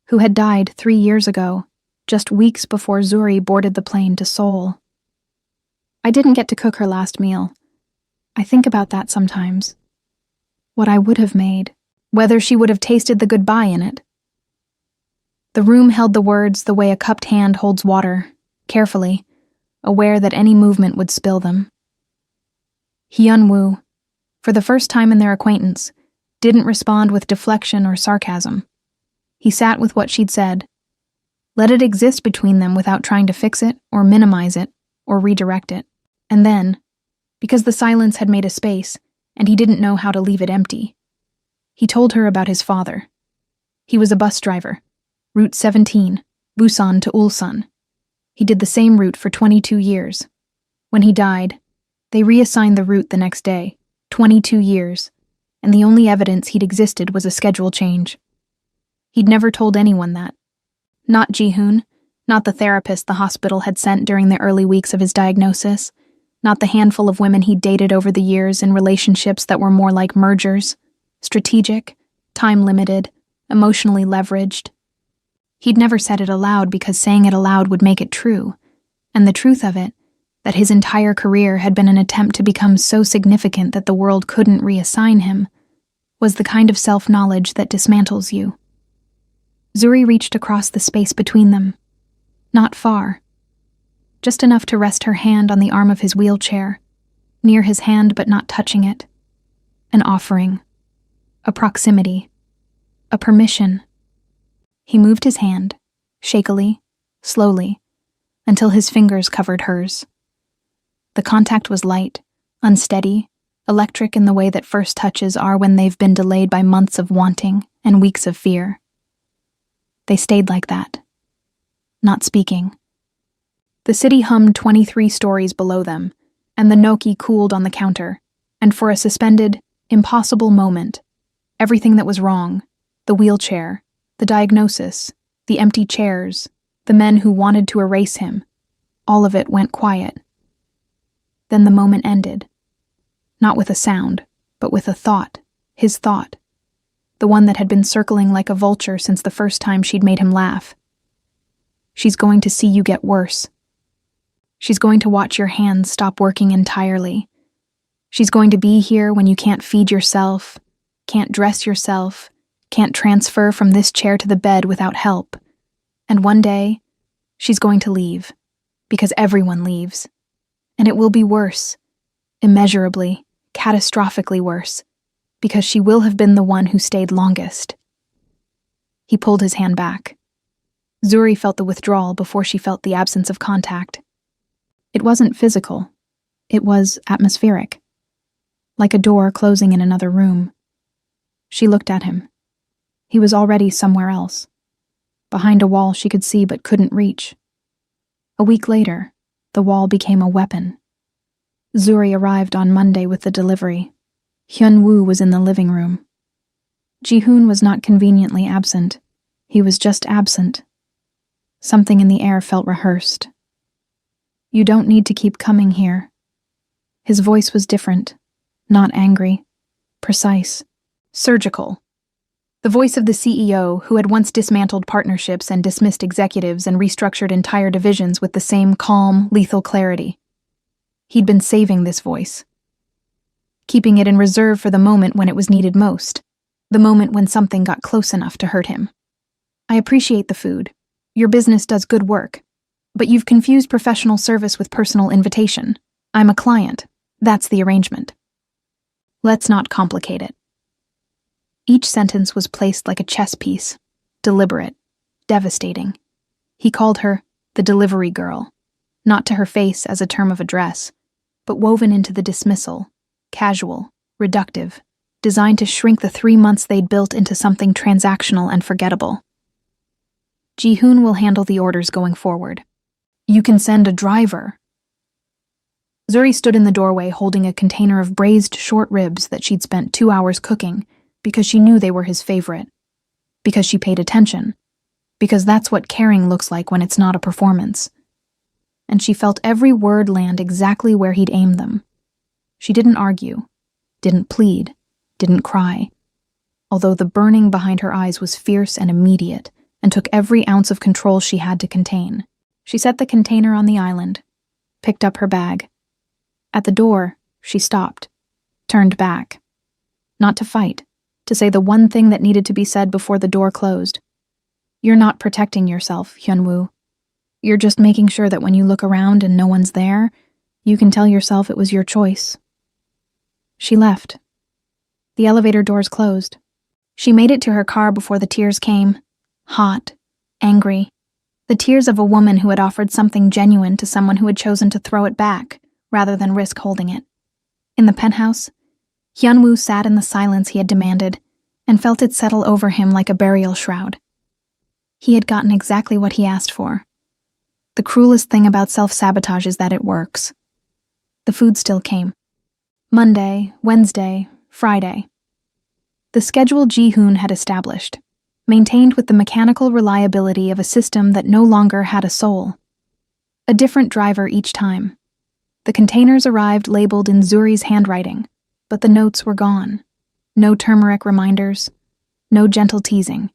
who had died 3 years ago, just weeks before Zuri boarded the plane to Seoul. I didn't get to cook her last meal. I think about that sometimes. What I would have made, whether she would have tasted the goodbye in it. The room held the words the way a cupped hand holds water, carefully, aware that any movement would spill them. Hyun-woo, for the first time in their acquaintance, didn't respond with deflection or sarcasm. He sat with what she'd said, let it exist between them without trying to fix it or minimize it or redirect it. And then, because the silence had made a space and he didn't know how to leave it empty, he told her about his father. He was a bus driver, Route 17, Busan to Ulsan. He did the same route for 22 years. When he died, they reassigned the route the next day, 22 years, and the only evidence he'd existed was a schedule change. He'd never told anyone that. Not Ji-hoon, not the therapist the hospital had sent during the early weeks of his diagnosis, not the handful of women he'd dated over the years in relationships that were more like mergers, strategic, time-limited, emotionally leveraged. He'd never said it aloud because saying it aloud would make it true, and the truth of it, that his entire career had been an attempt to become so significant that the world couldn't reassign him, was the kind of self-knowledge that dismantles you. Zuri reached across the space between them. Not far. Just enough to rest her hand on the arm of his wheelchair, near his hand but not touching it. An offering. A proximity. A permission. He moved his hand, shakily, slowly, until his fingers covered hers. The contact was light, unsteady, electric in the way that first touches are when they've been delayed by months of wanting and weeks of fear. They stayed like that, not speaking. The city hummed 23 stories below them, and the gnocchi cooled on the counter, and for a suspended, impossible moment, everything that was wrong, the wheelchair, the diagnosis, the empty chairs, the men who wanted to erase him, all of it went quiet. Then the moment ended, not with a sound, but with a thought, his thought. The one that had been circling like a vulture since the first time she'd made him laugh. She's going to see you get worse. She's going to watch your hands stop working entirely. She's going to be here when you can't feed yourself, can't dress yourself, can't transfer from this chair to the bed without help. And one day, she's going to leave, because everyone leaves. And it will be worse, immeasurably, catastrophically worse, because she will have been the one who stayed longest. He pulled his hand back. Zuri felt the withdrawal before she felt the absence of contact. It wasn't physical. It was atmospheric. Like a door closing in another room. She looked at him. He was already somewhere else. Behind a wall she could see but couldn't reach. A week later, the wall became a weapon. Zuri arrived on Monday with the delivery. Hyun-woo was in the living room. Ji-hoon was not conveniently absent. He was just absent. Something in the air felt rehearsed. You don't need to keep coming here. His voice was different, not angry, precise, surgical. The voice of the CEO who had once dismantled partnerships and dismissed executives and restructured entire divisions with the same calm, lethal clarity. He'd been saving this voice. Keeping it in reserve for the moment when it was needed most, the moment when something got close enough to hurt him. I appreciate the food. Your business does good work. But you've confused professional service with personal invitation. I'm a client. That's the arrangement. Let's not complicate it. Each sentence was placed like a chess piece, deliberate, devastating. He called her the delivery girl, not to her face as a term of address, but woven into the dismissal, casual, reductive, designed to shrink the 3 months they'd built into something transactional and forgettable. Ji-hoon will handle the orders going forward. You can send a driver. Zuri stood in the doorway holding a container of braised short ribs that she'd spent 2 hours cooking because she knew they were his favorite, because she paid attention, because that's what caring looks like when it's not a performance. And she felt every word land exactly where he'd aimed them. She didn't argue, didn't plead, didn't cry, although the burning behind her eyes was fierce and immediate and took every ounce of control she had to contain. She set the container on the island, picked up her bag. At the door, she stopped, turned back. Not to fight, to say the one thing that needed to be said before the door closed. You're not protecting yourself, Hyunwoo. You're just making sure that when you look around and no one's there, you can tell yourself it was your choice. She left. The elevator doors closed. She made it to her car before the tears came. Hot, angry. The tears of a woman who had offered something genuine to someone who had chosen to throw it back, rather than risk holding it. In the penthouse, Hyunwoo sat in the silence he had demanded, and felt it settle over him like a burial shroud. He had gotten exactly what he asked for. The cruelest thing about self-sabotage is that it works. The food still came. Monday, Wednesday, Friday. The schedule Ji-hoon had established, maintained with the mechanical reliability of a system that no longer had a soul. A different driver each time. The containers arrived labeled in Zuri's handwriting, but the notes were gone. No turmeric reminders, no gentle teasing.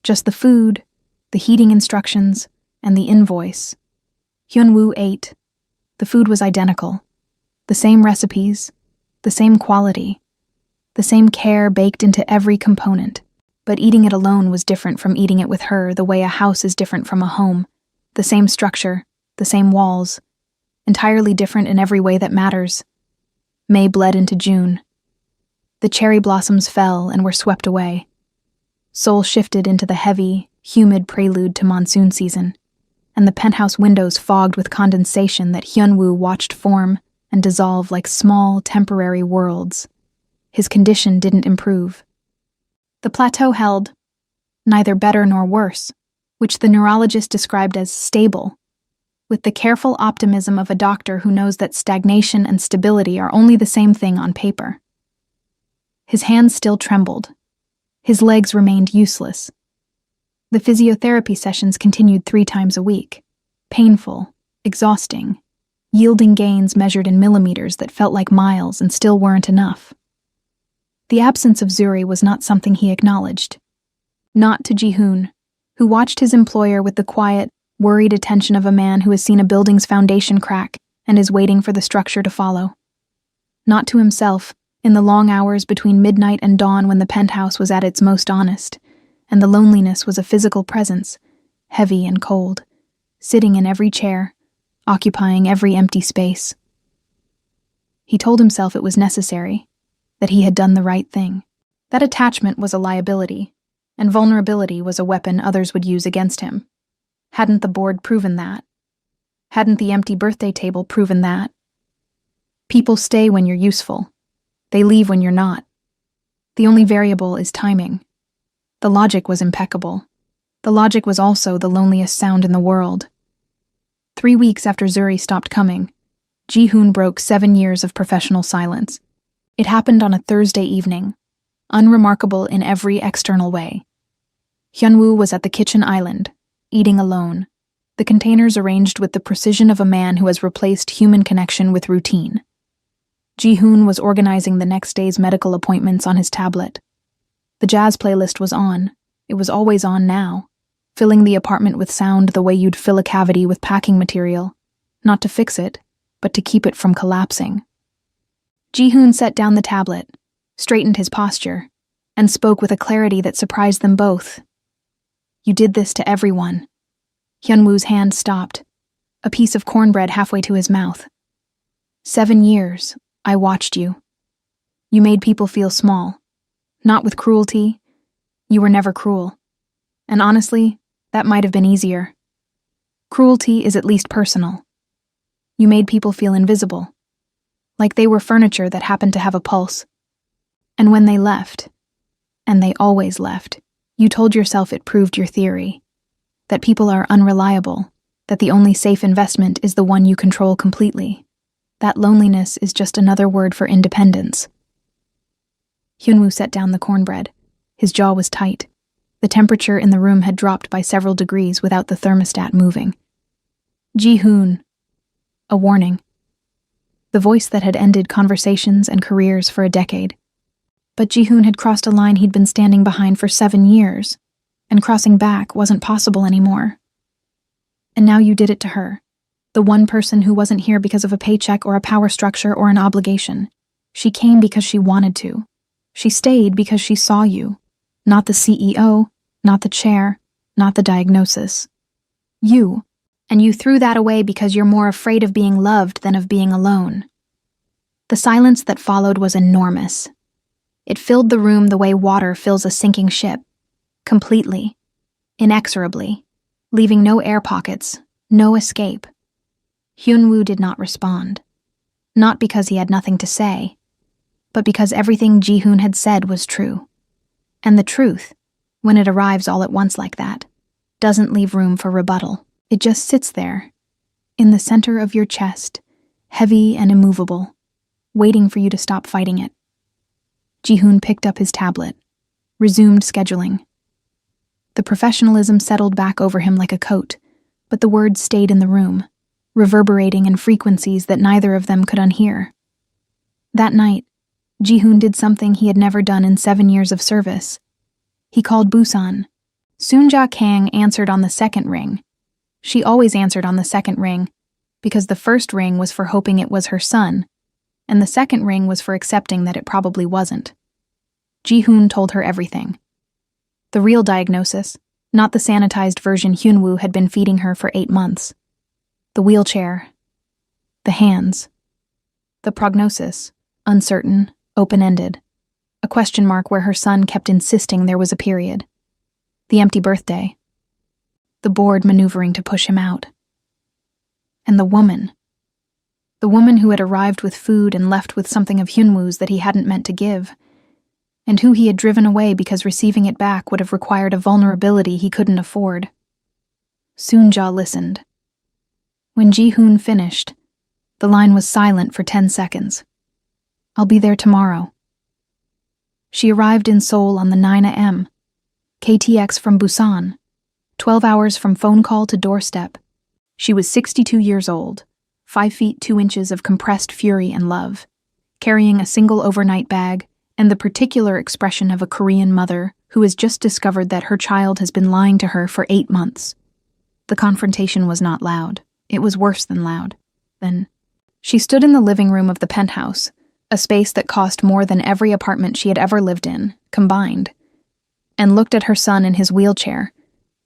Just the food, the heating instructions, and the invoice. Hyunwoo ate. The food was identical. The same recipes, the same quality, the same care baked into every component. But eating it alone was different from eating it with her, the way a house is different from a home. The same structure, the same walls, entirely different in every way that matters. May bled into June. The cherry blossoms fell and were swept away. Seoul shifted into the heavy, humid prelude to monsoon season, and the penthouse windows fogged with condensation that Hyunwoo watched form and dissolve like small, temporary worlds. His condition didn't improve. The plateau held, neither better nor worse, which the neurologist described as stable, with the careful optimism of a doctor who knows that stagnation and stability are only the same thing on paper. His hands still trembled. His legs remained useless. The physiotherapy sessions continued 3 times a week, painful, exhausting, yielding gains measured in millimeters that felt like miles and still weren't enough. The absence of Zuri was not something he acknowledged. Not to Ji-hoon, who watched his employer with the quiet, worried attention of a man who has seen a building's foundation crack and is waiting for the structure to follow. Not to himself, in the long hours between midnight and dawn when the penthouse was at its most honest, and the loneliness was a physical presence, heavy and cold, sitting in every chair, occupying every empty space. He told himself it was necessary, that he had done the right thing. That attachment was a liability, and vulnerability was a weapon others would use against him. Hadn't the board proven that? Hadn't the empty birthday table proven that? People stay when you're useful. They leave when you're not. The only variable is timing. The logic was impeccable. The logic was also the loneliest sound in the world. 3 weeks after Zuri stopped coming, Ji-hoon broke 7 years of professional silence. It happened on a Thursday evening, unremarkable in every external way. Hyunwoo was at the kitchen island, eating alone, the containers arranged with the precision of a man who has replaced human connection with routine. Ji-hoon was organizing the next day's medical appointments on his tablet. The jazz playlist was on. It was always on now, filling the apartment with sound the way you'd fill a cavity with packing material, not to fix it, but to keep it from collapsing. Ji-hoon set down the tablet, straightened his posture, and spoke with a clarity that surprised them both. You did this to everyone. Hyunwoo's hand stopped, a piece of cornbread halfway to his mouth. 7 years, I watched you. You made people feel small. Not with cruelty. You were never cruel. And honestly, that might have been easier. Cruelty is at least personal. You made people feel invisible, like they were furniture that happened to have a pulse. And when they left, and they always left, you told yourself it proved your theory, that people are unreliable, that the only safe investment is the one you control completely. That loneliness is just another word for independence. Hyunwoo set down the cornbread. His jaw was tight. The temperature in the room had dropped by several degrees without the thermostat moving. Ji-hoon. A warning. The voice that had ended conversations and careers for a decade. But Ji-hoon had crossed a line he'd been standing behind for 7 years, and crossing back wasn't possible anymore. And now you did it to her, the one person who wasn't here because of a paycheck or a power structure or an obligation. She came because she wanted to. She stayed because she saw you. Not the CEO, not the chair, not the diagnosis. You. And you threw that away because you're more afraid of being loved than of being alone. The silence that followed was enormous. It filled the room the way water fills a sinking ship. Completely. Inexorably. Leaving no air pockets, no escape. Hyunwoo did not respond. Not because he had nothing to say, but because everything Ji-hoon had said was true. And the truth, when it arrives all at once like that, doesn't leave room for rebuttal. It just sits there, in the center of your chest, heavy and immovable, waiting for you to stop fighting it. Ji-hoon picked up his tablet, resumed scheduling. The professionalism settled back over him like a coat, but the words stayed in the room, reverberating in frequencies that neither of them could unhear. That night, Ji-hoon did something he had never done in 7 years of service. He called Busan. Soonja Kang answered on the second ring. She always answered on the second ring, because the first ring was for hoping it was her son, and the second ring was for accepting that it probably wasn't. Ji-hoon told her everything. The real diagnosis, not the sanitized version Hyunwoo had been feeding her for 8 months. The wheelchair. The hands. The prognosis, uncertain, open-ended. A question mark where her son kept insisting there was a period. The empty birthday. The board maneuvering to push him out. And the woman. The woman who had arrived with food and left with something of Hyunwoo's that he hadn't meant to give, and who he had driven away because receiving it back would have required a vulnerability he couldn't afford. Soonja listened. When Ji-hoon finished, the line was silent for 10 seconds. I'll be there tomorrow. She arrived in Seoul on the 9 a.m. KTX from Busan. 12 hours from phone call to doorstep. She was 62 years old, 5 feet 2 inches of compressed fury and love, carrying a single overnight bag and the particular expression of a Korean mother who has just discovered that her child has been lying to her for 8 months. The confrontation was not loud. It was worse than loud. Then, she stood in the living room of the penthouse, a space that cost more than every apartment she had ever lived in, combined, and looked at her son in his wheelchair.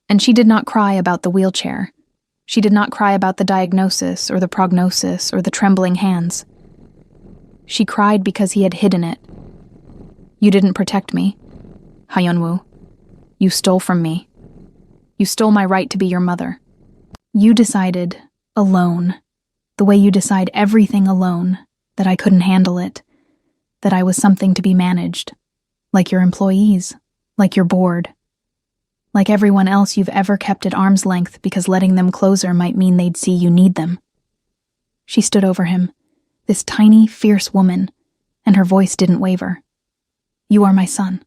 And she did not cry about the wheelchair. She did not cry about the diagnosis or the prognosis or the trembling hands. She cried because he had hidden it. You didn't protect me, Hyunwoo. You stole from me. You stole my right to be your mother. You decided, alone, the way you decide everything alone, that I couldn't handle it, that I was something to be managed, like your employees, like your board. Like everyone else you've ever kept at arm's length because letting them closer might mean they'd see you need them. She stood over him, this tiny, fierce woman, and her voice didn't waver. You are my son,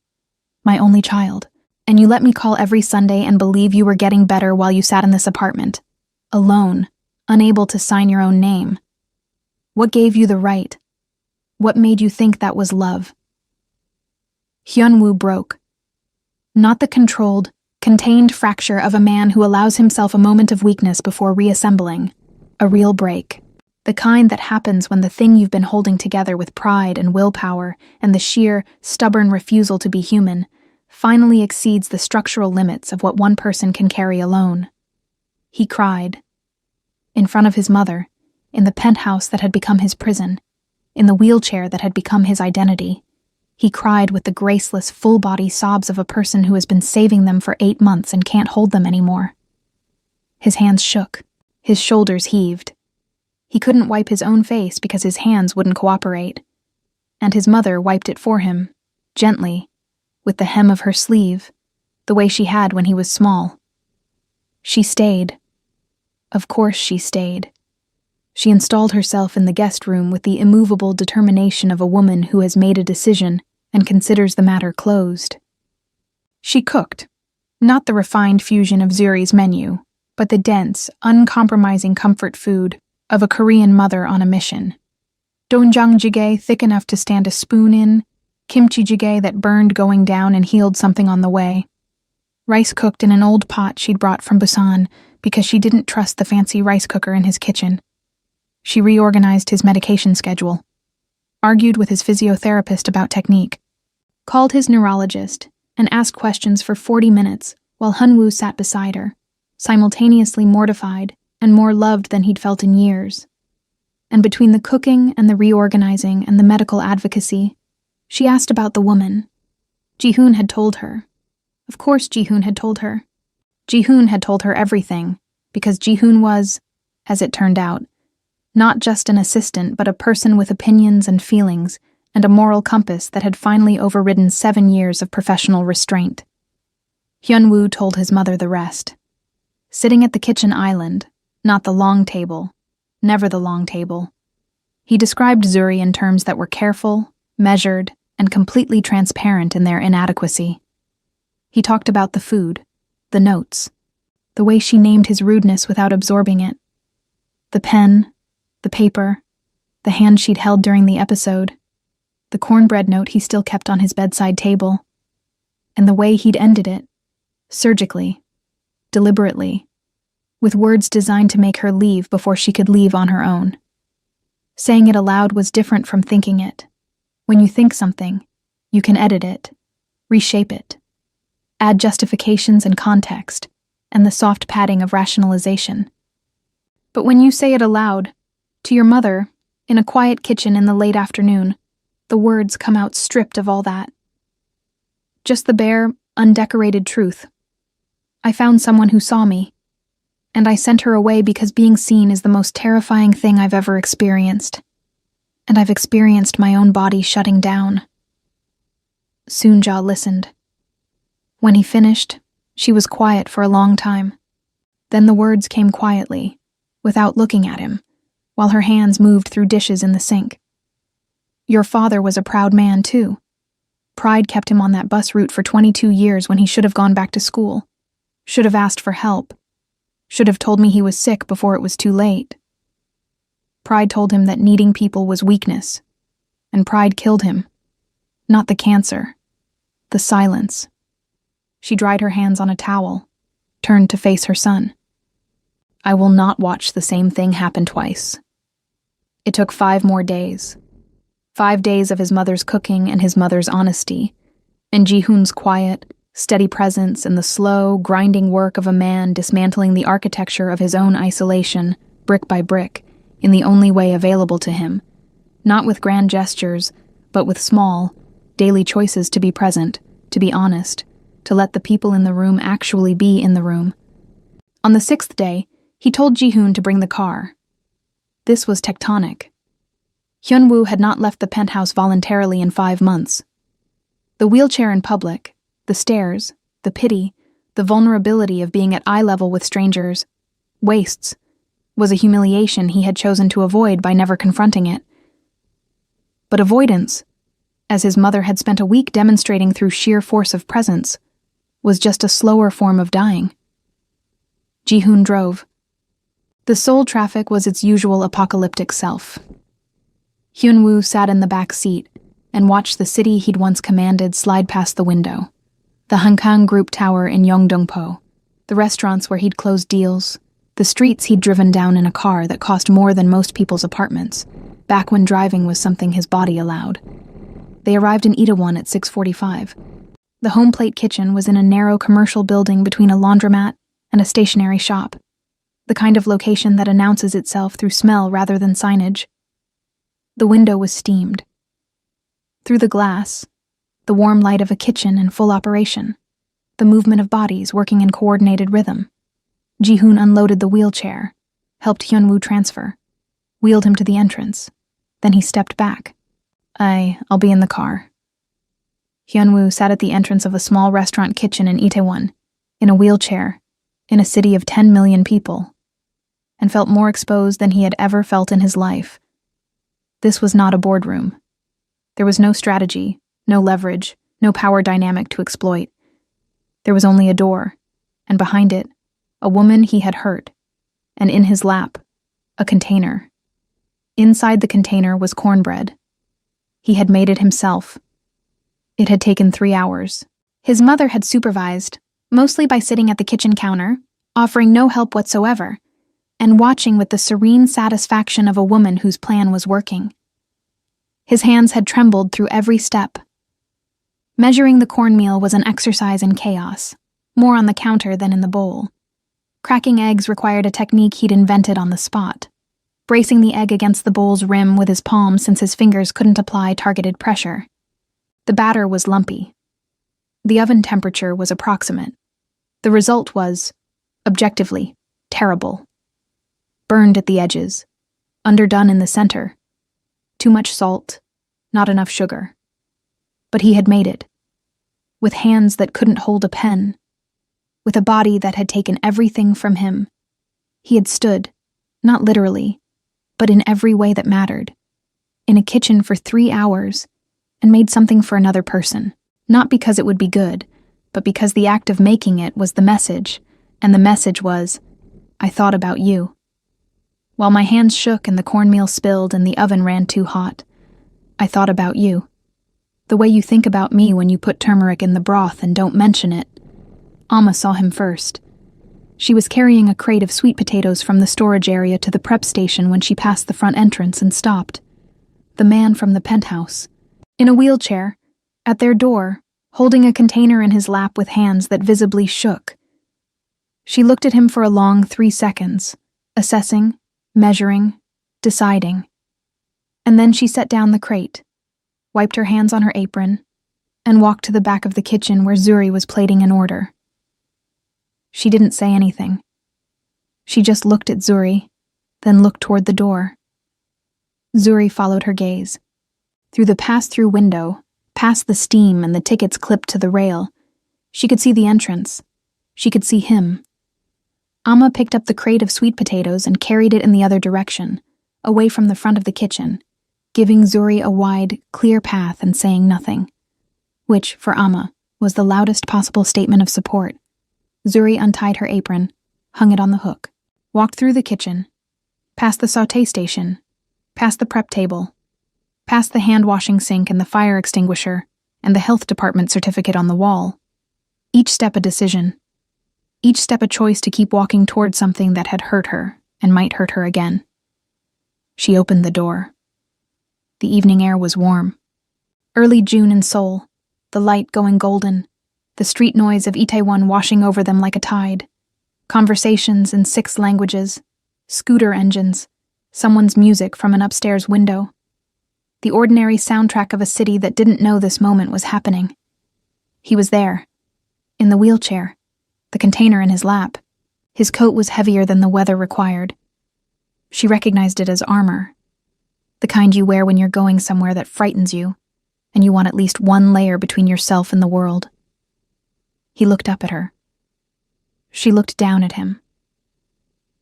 my only child, and you let me call every Sunday and believe you were getting better while you sat in this apartment, alone, unable to sign your own name. What gave you the right? What made you think that was love? Hyunwoo broke. Not the controlled, contained fracture of a man who allows himself a moment of weakness before reassembling. A real break. The kind that happens when the thing you've been holding together with pride and willpower and the sheer, stubborn refusal to be human finally exceeds the structural limits of what one person can carry alone. He cried. In front of his mother, in the penthouse that had become his prison, in the wheelchair that had become his identity. He cried with the graceless, full-body sobs of a person who has been saving them for 8 months and can't hold them anymore. His hands shook. His shoulders heaved. He couldn't wipe his own face because his hands wouldn't cooperate. And his mother wiped it for him, gently, with the hem of her sleeve, the way she had when he was small. She stayed. Of course she stayed. She installed herself in the guest room with the immovable determination of a woman who has made a decision and considers the matter closed. She cooked, not the refined fusion of Zuri's menu, but the dense, uncompromising comfort food of a Korean mother on a mission. Doenjang jjigae thick enough to stand a spoon in, kimchi jjigae that burned going down and healed something on the way. Rice cooked in an old pot she'd brought from Busan because she didn't trust the fancy rice cooker in his kitchen. She reorganized his medication schedule, argued with his physiotherapist about technique, called his neurologist, and asked questions for 40 minutes while Hyunwoo sat beside her, simultaneously mortified and more loved than he'd felt in years. And between the cooking and the reorganizing and the medical advocacy, she asked about the woman. Ji-hoon had told her. Of course Ji-hoon had told her. Ji-hoon had told her everything, because Ji-hoon was, as it turned out, not just an assistant but a person with opinions and feelings and a moral compass that had finally overridden 7 years of professional restraint. Hyunwoo told his mother the rest. Sitting at the kitchen island, not the long table, never the long table, he described Zuri in terms that were careful, measured, and completely transparent in their inadequacy. He talked about the food, the notes, the way she named his rudeness without absorbing it, the pen, the paper, the hand she'd held during the episode, the cornbread note he still kept on his bedside table, and the way he'd ended it, surgically, deliberately, with words designed to make her leave before she could leave on her own. Saying it aloud was different from thinking it. When you think something, you can edit it, reshape it, add justifications and context, and the soft padding of rationalization. But when you say it aloud, to your mother, in a quiet kitchen in the late afternoon, the words come out stripped of all that. Just the bare, undecorated truth. I found someone who saw me, and I sent her away because being seen is the most terrifying thing I've ever experienced. And I've experienced my own body shutting down. Soonja listened. When he finished, she was quiet for a long time. Then the words came quietly, without looking at him, while her hands moved through dishes in the sink. Your father was a proud man, too. Pride kept him on that bus route for 22 years when he should have gone back to school, should have asked for help, should have told me he was sick before it was too late. Pride told him that needing people was weakness, and pride killed him. Not the cancer, the silence. She dried her hands on a towel, turned to face her son. I will not watch the same thing happen twice. It took 5 more days. 5 days of his mother's cooking and his mother's honesty, and Ji-hoon's quiet, steady presence and the slow, grinding work of a man dismantling the architecture of his own isolation, brick by brick, in the only way available to him, not with grand gestures, but with small, daily choices to be present, to be honest, to let the people in the room actually be in the room. On the 6th day, he told Ji-hoon to bring the car. This was tectonic. Hyunwoo had not left the penthouse voluntarily in 5 months. The wheelchair in public, the stairs, the pity, the vulnerability of being at eye level with strangers, wastes, was a humiliation he had chosen to avoid by never confronting it. But avoidance, as his mother had spent a week demonstrating through sheer force of presence, was just a slower form of dying. Ji-hoon drove. The Seoul traffic was its usual apocalyptic self. Hyunwoo sat in the back seat and watched the city he'd once commanded slide past the window. The Hankang Group Tower in Yeongdongpo, the restaurants where he'd closed deals, the streets he'd driven down in a car that cost more than most people's apartments, back when driving was something his body allowed. They arrived in Itaewon at 6:45. The home plate kitchen was in a narrow commercial building between a laundromat and a stationery shop, the kind of location that announces itself through smell rather than signage. The window was steamed. Through the glass, the warm light of a kitchen in full operation, the movement of bodies working in coordinated rhythm. Ji-hoon unloaded the wheelchair, helped Hyunwoo transfer. wheeled him to the entrance. Then he stepped back. I'll be in the car. Hyunwoo sat at the entrance of a small restaurant kitchen in Itaewon, in a wheelchair, in a city of 10 million people, and felt more exposed than he had ever felt in his life. This was not a boardroom. There was no strategy, no leverage, no power dynamic to exploit. There was only a door, and behind it, a woman he had hurt, and in his lap, a container. Inside the container was cornbread. He had made it himself. It had taken 3 hours. His mother had supervised, mostly by sitting at the kitchen counter, offering no help whatsoever, and watching with the serene satisfaction of a woman whose plan was working. His hands had trembled through every step. Measuring the cornmeal was an exercise in chaos, more on the counter than in the bowl. Cracking eggs required a technique he'd invented on the spot, bracing the egg against the bowl's rim with his palm since his fingers couldn't apply targeted pressure. The batter was lumpy. The oven temperature was approximate. The result was, objectively, terrible. Burned at the edges, underdone in the center. Too much salt, not enough sugar. But he had made it. With hands that couldn't hold a pen. With a body that had taken everything from him. He had stood, not literally, but in every way that mattered, in a kitchen for 3 hours, and made something for another person. Not because it would be good, but because the act of making it was the message, and the message was, I thought about you. While my hands shook and the cornmeal spilled and the oven ran too hot, I thought about you. The way you think about me when you put turmeric in the broth and don't mention it. Amma saw him first. She was carrying a crate of sweet potatoes from the storage area to the prep station when she passed the front entrance and stopped. The man from the penthouse, in a wheelchair, at their door, holding a container in his lap with hands that visibly shook. She looked at him for a long 3 seconds, assessing, measuring, deciding. And then she set down the crate, wiped her hands on her apron, and walked to the back of the kitchen where Zuri was plating an order. She didn't say anything. She just looked at Zuri, then looked toward the door. Zuri followed her gaze. Through the pass-through window, past the steam and the tickets clipped to the rail, she could see the entrance. She could see him. Amma picked up the crate of sweet potatoes and carried it in the other direction, away from the front of the kitchen, giving Zuri a wide, clear path and saying nothing. Which, for Amma, was the loudest possible statement of support. Zuri untied her apron, hung it on the hook, walked through the kitchen, past the sauté station, past the prep table, past the hand-washing sink and the fire extinguisher and the health department certificate on the wall. Each step a decision. Each step a choice to keep walking toward something that had hurt her and might hurt her again. She opened the door. The evening air was warm. Early June in Seoul, the light going golden, the street noise of Itaewon washing over them like a tide, conversations in 6 languages, scooter engines, someone's music from an upstairs window. The ordinary soundtrack of a city that didn't know this moment was happening. He was there, in the wheelchair, the container in his lap. His coat was heavier than the weather required. She recognized it as armor, the kind you wear when you're going somewhere that frightens you, and you want at least one layer between yourself and the world. He looked up at her. She looked down at him.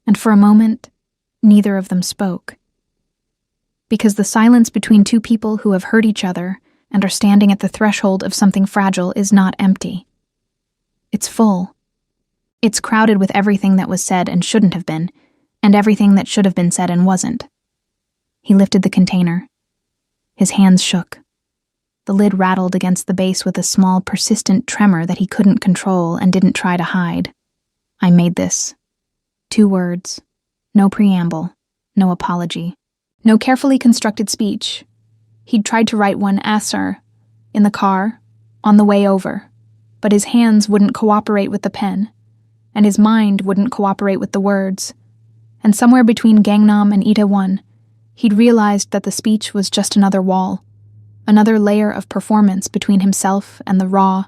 And for a moment, neither of them spoke. Because the silence between two people who have hurt each other and are standing at the threshold of something fragile is not empty. It's full. It's crowded with everything that was said and shouldn't have been, and everything that should have been said and wasn't. He lifted the container. His hands shook. The lid rattled against the base with a small, persistent tremor that he couldn't control and didn't try to hide. I made this. 2 words. No preamble. No apology. No carefully constructed speech. He'd tried to write one asr, in the car, on the way over, but his hands wouldn't cooperate with the pen, and his mind wouldn't cooperate with the words. And somewhere between Gangnam and Itaewon, he'd realized that the speech was just another wall, another layer of performance between himself and the raw,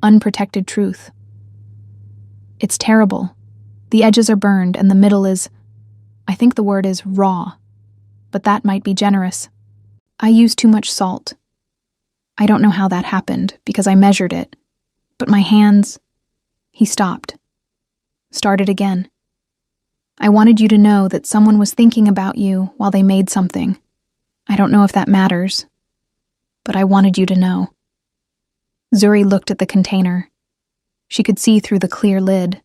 unprotected truth. It's terrible. The edges are burned and the middle is, I think the word is raw. but that might be generous. I used too much salt. I don't know how that happened, because I measured it. But my hands... He stopped. Started again. I wanted you to know that someone was thinking about you while they made something. I don't know if that matters, but I wanted you to know. Zuri looked at the container. She could see through the clear lid.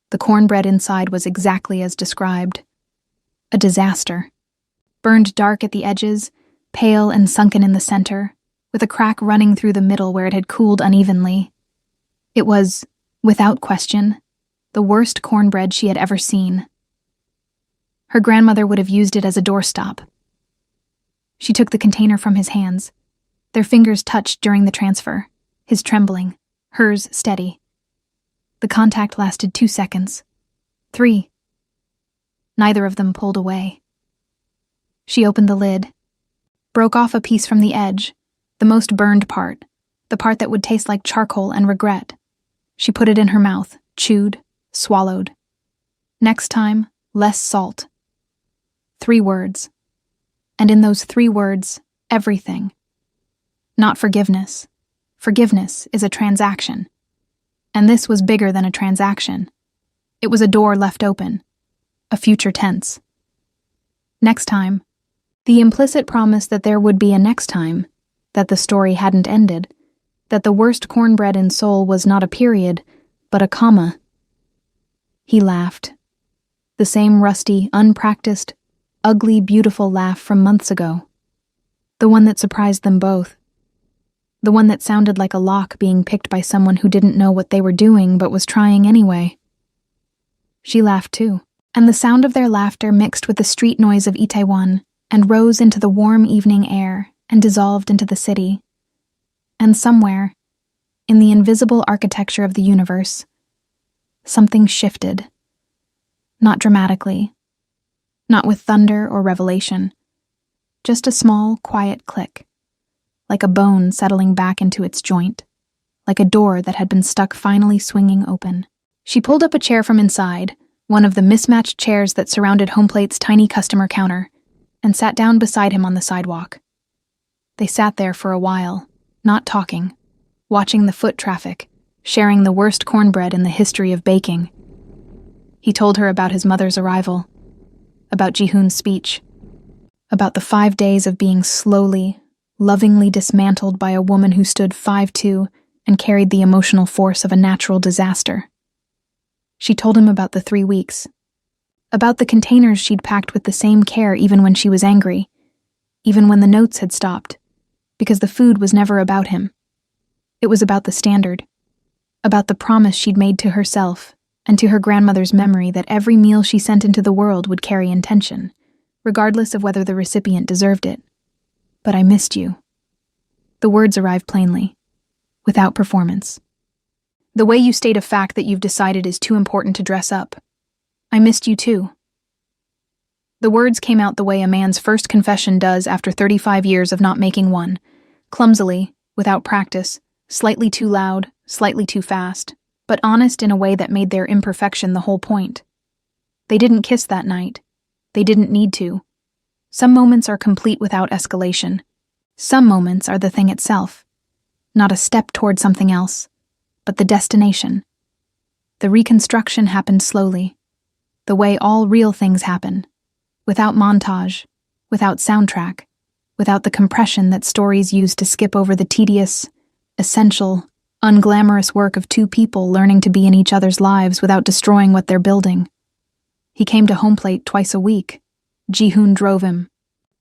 The cornbread inside was exactly as described. A disaster. Burned dark at the edges, pale and sunken in the center, with a crack running through the middle where it had cooled unevenly. It was, without question, the worst cornbread she had ever seen. Her grandmother would have used it as a doorstop. She took the container from his hands. Their fingers touched during the transfer, his trembling, hers steady. The contact lasted 2 seconds. 3. Neither of them pulled away. She opened the lid, broke off a piece from the edge, the most burned part, the part that would taste like charcoal and regret. She put it in her mouth, chewed, swallowed. Next time, less salt. 3 words. And in those 3 words, everything. Not forgiveness. Forgiveness is a transaction. And this was bigger than a transaction. It was a door left open. A future tense. Next time. The implicit promise that there would be a next time, that the story hadn't ended, that the worst cornbread in Seoul was not a period, but a comma. He laughed. The same rusty, unpracticed, ugly, beautiful laugh from months ago. The one that surprised them both. The one that sounded like a lock being picked by someone who didn't know what they were doing but was trying anyway. She laughed too, and the sound of their laughter mixed with the street noise of Itaewon and rose into the warm evening air and dissolved into the city. And somewhere, in the invisible architecture of the universe, something shifted. Not dramatically, not with thunder or revelation, just a small, quiet click, like a bone settling back into its joint, like a door that had been stuck finally swinging open. She pulled up a chair from inside, one of the mismatched chairs that surrounded Homeplate's tiny customer counter, and sat down beside him on the sidewalk. They sat there for a while, not talking, watching the foot traffic, sharing the worst cornbread in the history of baking. He told her about his mother's arrival, about Ji-hoon's speech, about the 5 days of being slowly, lovingly dismantled by a woman who stood 5'2" and carried the emotional force of a natural disaster. She told him about the 3 weeks, about the containers she'd packed with the same care even when she was angry, even when the notes had stopped, because the food was never about him. It was about the standard, about the promise she'd made to herself and to her grandmother's memory that every meal she sent into the world would carry intention, regardless of whether the recipient deserved it. But I missed you. The words arrived plainly, without performance. The way you state a fact that you've decided is too important to dress up. I missed you too. The words came out the way a man's first confession does after 35 years of not making one, clumsily, without practice, slightly too loud, slightly too fast, but honest in a way that made their imperfection the whole point. They didn't kiss that night. They didn't need to. Some moments are complete without escalation. Some moments are the thing itself, not a step toward something else, but the destination. The reconstruction happened slowly, the way all real things happen, without montage, without soundtrack, without the compression that stories use to skip over the tedious, essential, unglamorous work of 2 people learning to be in each other's lives without destroying what they're building. He came to Homeplate twice a week. Ji-hoon drove him.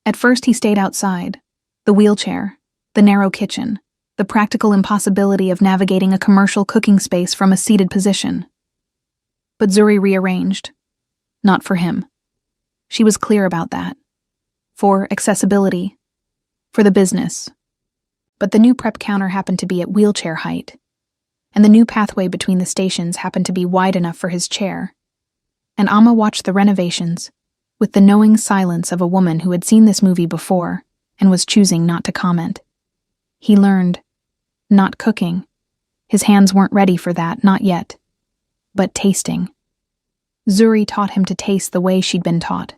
At first he stayed outside. The wheelchair, the narrow kitchen, the practical impossibility of navigating a commercial cooking space from a seated position. But Zuri rearranged. Not for him. She was clear about that. For accessibility. For the business. But the new prep counter happened to be at wheelchair height, and the new pathway between the stations happened to be wide enough for his chair. And Amma watched the renovations, with the knowing silence of a woman who had seen this movie before and was choosing not to comment. He learned. Not cooking. His hands weren't ready for that, not yet. But tasting. Zuri taught him to taste the way she'd been taught.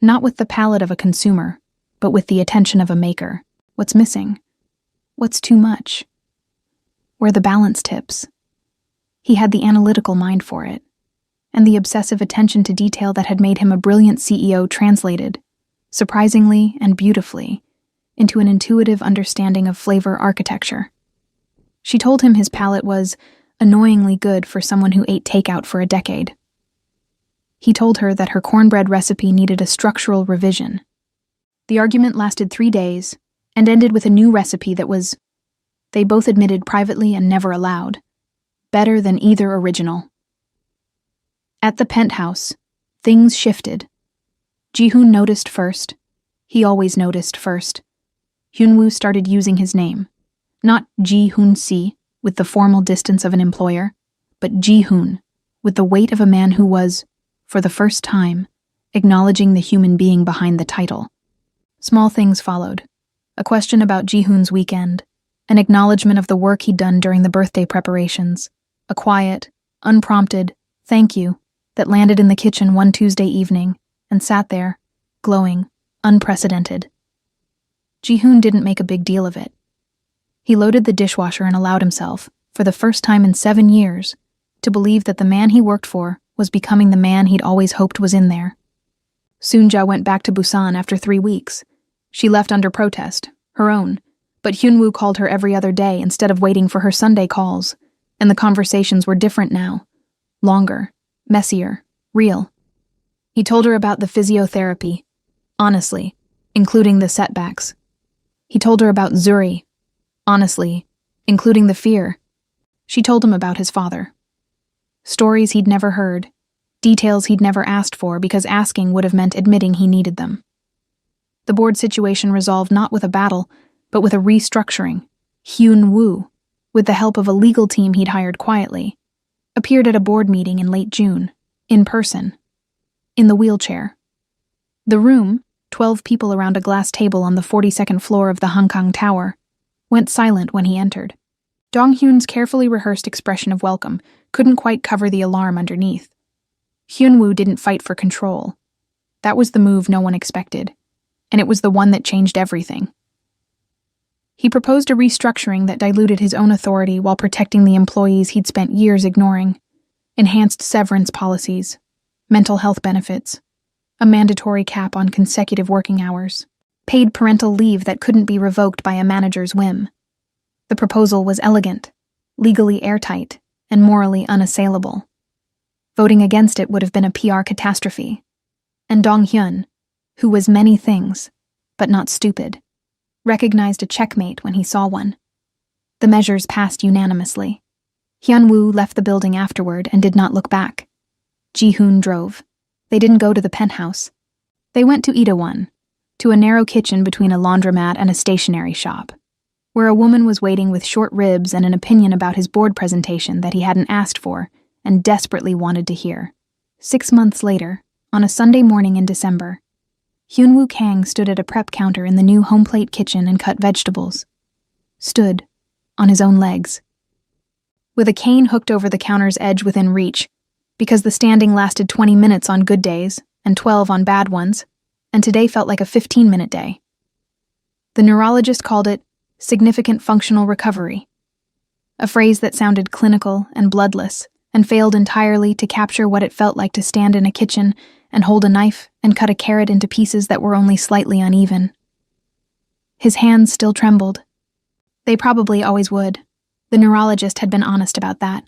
Not with the palate of a consumer, but with the attention of a maker. What's missing? What's too much? Where the balance tips. He had the analytical mind for it, and the obsessive attention to detail that had made him a brilliant CEO translated, surprisingly and beautifully, into an intuitive understanding of flavor architecture. She told him his palate was annoyingly good for someone who ate takeout for a decade. He told her that her cornbread recipe needed a structural revision. The argument lasted 3 days and ended with a new recipe that was, they both admitted privately and never aloud, better than either original. At the penthouse, things shifted. Ji-hoon noticed first. He always noticed first. Hyun-woo started using his name. Not Ji-hoon-si, with the formal distance of an employer, but Ji-hoon, with the weight of a man who was, for the first time, acknowledging the human being behind the title. Small things followed. A question about Ji-hoon's weekend, an acknowledgement of the work he'd done during the birthday preparations, a quiet, unprompted thank you that landed in the kitchen one Tuesday evening and sat there, glowing, unprecedented. Ji-hoon didn't make a big deal of it. He loaded the dishwasher and allowed himself, for the first time in 7 years, to believe that the man he worked for was becoming the man he'd always hoped was in there. Soonja went back to Busan after 3 weeks. She left under protest, her own, but Hyun-woo called her every other day instead of waiting for her Sunday calls, and the conversations were different now. Longer, messier, real. He told her about the physiotherapy, honestly, including the setbacks. He told her about Zuri, honestly, including the fear. She told him about his father. Stories he'd never heard, details he'd never asked for because asking would have meant admitting he needed them. The board situation resolved not with a battle, but with a restructuring. Hyun-woo, with the help of a legal team he'd hired quietly, appeared at a board meeting in late June, in person, in the wheelchair. The room, 12 people around a glass table on the 42nd floor of the Hong Kong Tower, went silent when he entered. Dong-hyun's carefully rehearsed expression of welcome couldn't quite cover the alarm underneath. Hyun-woo didn't fight for control. That was the move no one expected, and it was the one that changed everything. He proposed a restructuring that diluted his own authority while protecting the employees he'd spent years ignoring. Enhanced severance policies, mental health benefits, a mandatory cap on consecutive working hours, paid parental leave that couldn't be revoked by a manager's whim. The proposal was elegant, legally airtight, and morally unassailable. Voting against it would have been a PR catastrophe. And Dong-hyun, who was many things, but not stupid, recognized a checkmate when he saw one. The measures passed unanimously. Hyun-woo left the building afterward and did not look back. Ji-hoon drove. They didn't go to the penthouse. They went to Itaewon, to a narrow kitchen between a laundromat and a stationery shop, where a woman was waiting with short ribs and an opinion about his board presentation that he hadn't asked for and desperately wanted to hear. 6 months later, on a Sunday morning in December, Hyun-woo Kang stood at a prep counter in the new home plate kitchen and cut vegetables. Stood, on his own legs. With a cane hooked over the counter's edge within reach, because the standing lasted 20 minutes on good days and 12 on bad ones, and today felt like a 15-minute day. The neurologist called it significant functional recovery, a phrase that sounded clinical and bloodless and failed entirely to capture what it felt like to stand in a kitchen and hold a knife and cut a carrot into pieces that were only slightly uneven. His hands still trembled. They probably always would. The neurologist had been honest about that.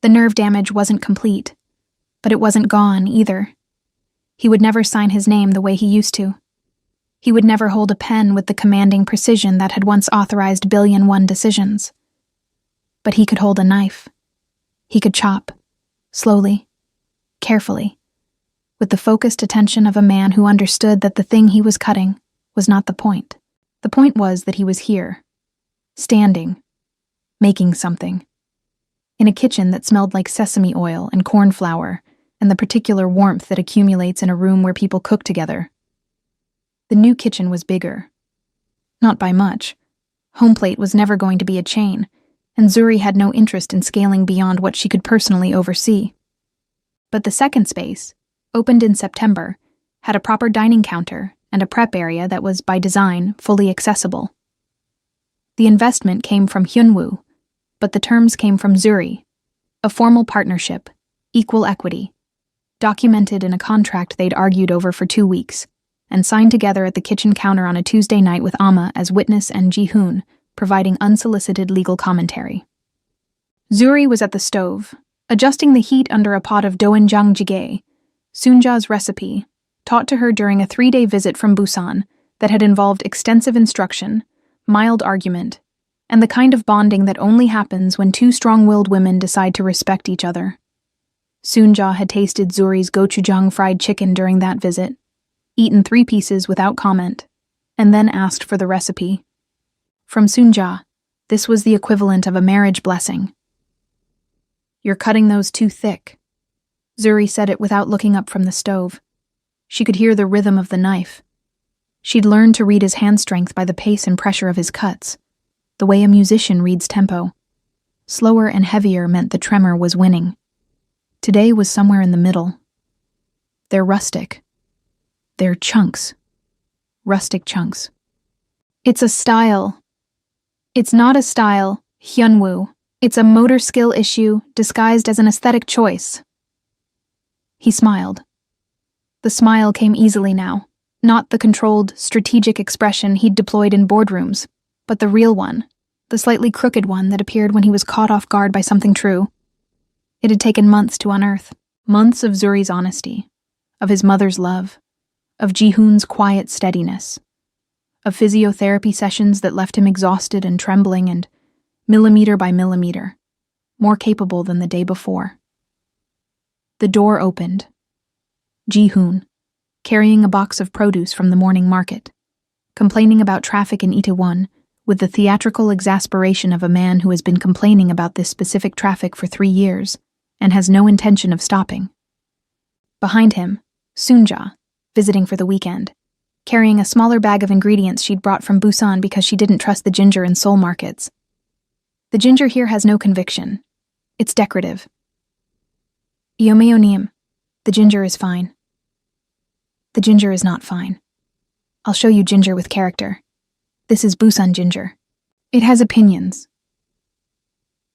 The nerve damage wasn't complete, but it wasn't gone either. He would never sign his name the way he used to. He would never hold a pen with the commanding precision that had once authorized billion-1 decisions. But he could hold a knife. He could chop, slowly, carefully, with the focused attention of a man who understood that the thing he was cutting was not the point. The point was that he was here, standing, making something, in a kitchen that smelled like sesame oil and corn flour and the particular warmth that accumulates in a room where people cook together. The new kitchen was bigger. Not by much. Homeplate was never going to be a chain, and Zuri had no interest in scaling beyond what she could personally oversee. But the second space, opened in September, had a proper dining counter and a prep area that was, by design, fully accessible. The investment came from Hyunwoo, but the terms came from Zuri, a formal partnership, equal equity, documented in a contract they'd argued over for 2 weeks, and signed together at the kitchen counter on a Tuesday night with Amma as witness and Ji-hoon, providing unsolicited legal commentary. Zuri was at the stove, adjusting the heat under a pot of doenjang jjigae, Soonja's recipe, taught to her during a 3-day visit from Busan that had involved extensive instruction, mild argument, and the kind of bonding that only happens when two strong-willed women decide to respect each other. Soonja had tasted Zuri's gochujang fried chicken during that visit, eaten 3 pieces without comment, and then asked for the recipe. From Soonja, this was the equivalent of a marriage blessing. "You're cutting those too thick." Zuri said it without looking up from the stove. She could hear the rhythm of the knife. She'd learned to read his hand strength by the pace and pressure of his cuts, the way a musician reads tempo. Slower and heavier meant the tremor was winning. Today was somewhere in the middle. They're rustic. They're chunks. Rustic chunks. "It's a style." "It's not a style, Hyunwoo. It's a motor skill issue disguised as an aesthetic choice." He smiled. The smile came easily now, not the controlled, strategic expression he'd deployed in boardrooms, but the real one, the slightly crooked one that appeared when he was caught off guard by something true. It had taken months to unearth, months of Zuri's honesty, of his mother's love, of Ji-hoon's quiet steadiness, of physiotherapy sessions that left him exhausted and trembling and, millimeter by millimeter, more capable than the day before. The door opened. Ji-hoon, carrying a box of produce from the morning market, complaining about traffic in Itaewon with the theatrical exasperation of a man who has been complaining about this specific traffic for 3 years and has no intention of stopping. Behind him, Soonja, visiting for the weekend, carrying a smaller bag of ingredients she'd brought from Busan because she didn't trust the ginger in Seoul markets. "The ginger here has no conviction. It's decorative." "Yomeonim, the ginger is fine." "The ginger is not fine. I'll show you ginger with character. This is Busan ginger. It has opinions."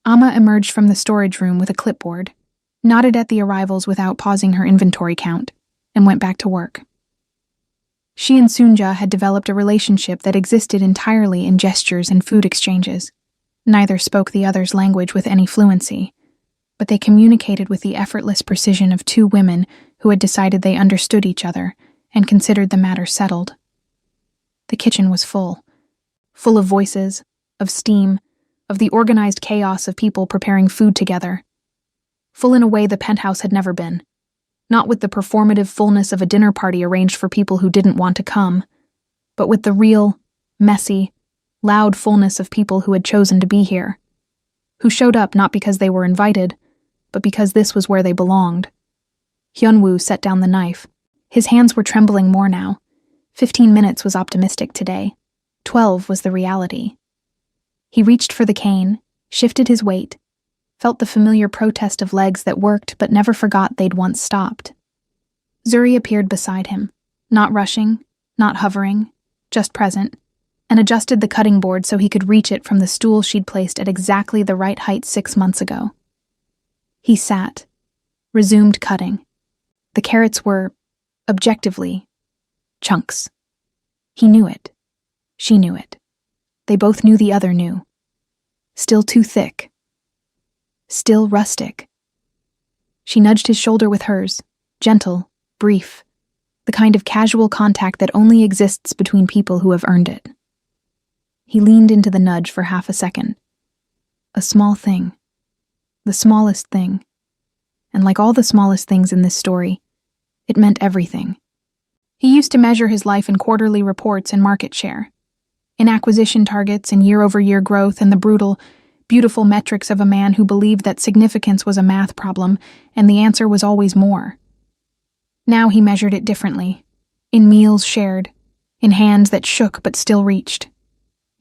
Amma emerged from the storage room with a clipboard, nodded at the arrivals without pausing her inventory count, and went back to work. She and Soonja had developed a relationship that existed entirely in gestures and food exchanges. Neither spoke the other's language with any fluency, but they communicated with the effortless precision of 2 women who had decided they understood each other and considered the matter settled. The kitchen was full of voices, of steam, of the organized chaos of people preparing food together. Full in a way the penthouse had never been. Not with the performative fullness of a dinner party arranged for people who didn't want to come, but with the real, messy, loud fullness of people who had chosen to be here, who showed up not because they were invited, but because this was where they belonged. Hyunwoo set down the knife. His hands were trembling more now. 15 minutes was optimistic today. 12 was the reality. He reached for the cane, shifted his weight, felt the familiar protest of legs that worked but never forgot they'd once stopped. Zuri appeared beside him, not rushing, not hovering, just present, and adjusted the cutting board so he could reach it from the stool she'd placed at exactly the right height 6 months ago. He sat, resumed cutting. The carrots were, objectively, chunks. He knew it. She knew it. They both knew the other knew. Still too thick. Still rustic. She nudged his shoulder with hers, gentle, brief, the kind of casual contact that only exists between people who have earned it. He leaned into the nudge for half a second. A small thing. The smallest thing. And like all the smallest things in this story, it meant everything. He used to measure his life in quarterly reports and market share, in acquisition targets and year-over-year growth and the brutal, beautiful metrics of a man who believed that significance was a math problem and the answer was always more. Now he measured it differently, in meals shared, in hands that shook but still reached,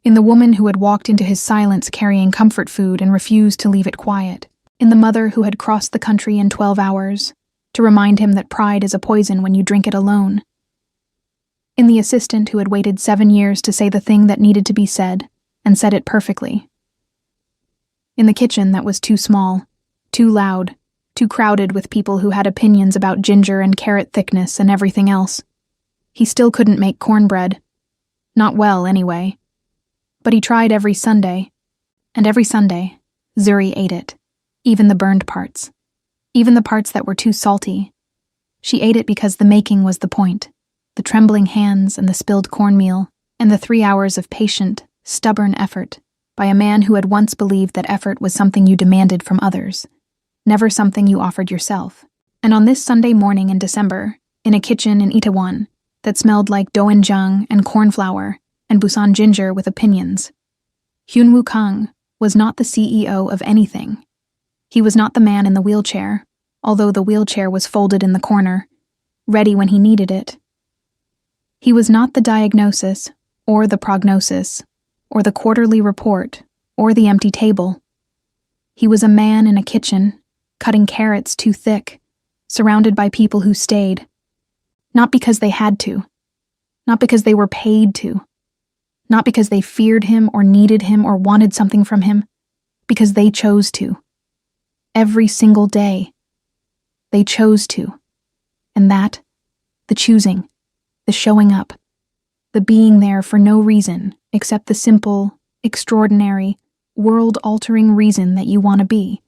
in the woman who had walked into his silence carrying comfort food and refused to leave it quiet, in the mother who had crossed the country in 12 hours, to remind him that pride is a poison when you drink it alone, in the assistant who had waited 7 years to say the thing that needed to be said, and said it perfectly. In the kitchen that was too small, too loud, too crowded with people who had opinions about ginger and carrot thickness and everything else. He still couldn't make cornbread. Not well, anyway. But he tried every Sunday, and every Sunday, Zuri ate it, even the burned parts, even the parts that were too salty. She ate it because the making was the point, the trembling hands and the spilled cornmeal, and the 3 hours of patient, stubborn effort by a man who had once believed that effort was something you demanded from others, never something you offered yourself. And on this Sunday morning in December, in a kitchen in Itaewon that smelled like doenjang and cornflour and Busan ginger with opinions, Hyun-woo Kang was not the CEO of anything. He was not the man in the wheelchair, although the wheelchair was folded in the corner, ready when he needed it. He was not the diagnosis, or the prognosis, or the quarterly report, or the empty table. He was a man in a kitchen, cutting carrots too thick, surrounded by people who stayed. Not because they had to. Not because they were paid to. Not because they feared him or needed him or wanted something from him. Because they chose to. Every single day. They chose to. And that, the choosing, the showing up, the being there for no reason except the simple, extraordinary, world-altering reason that you want to be.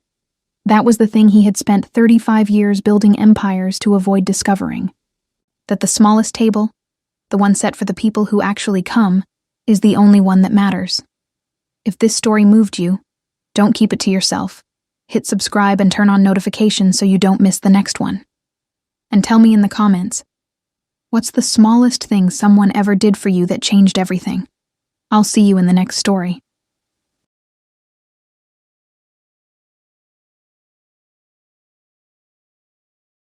That was the thing he had spent 35 years building empires to avoid discovering. That the smallest table, the one set for the people who actually come, is the only one that matters. If this story moved you, don't keep it to yourself. Hit subscribe and turn on notifications so you don't miss the next one. And tell me in the comments, what's the smallest thing someone ever did for you that changed everything? I'll see you in the next story.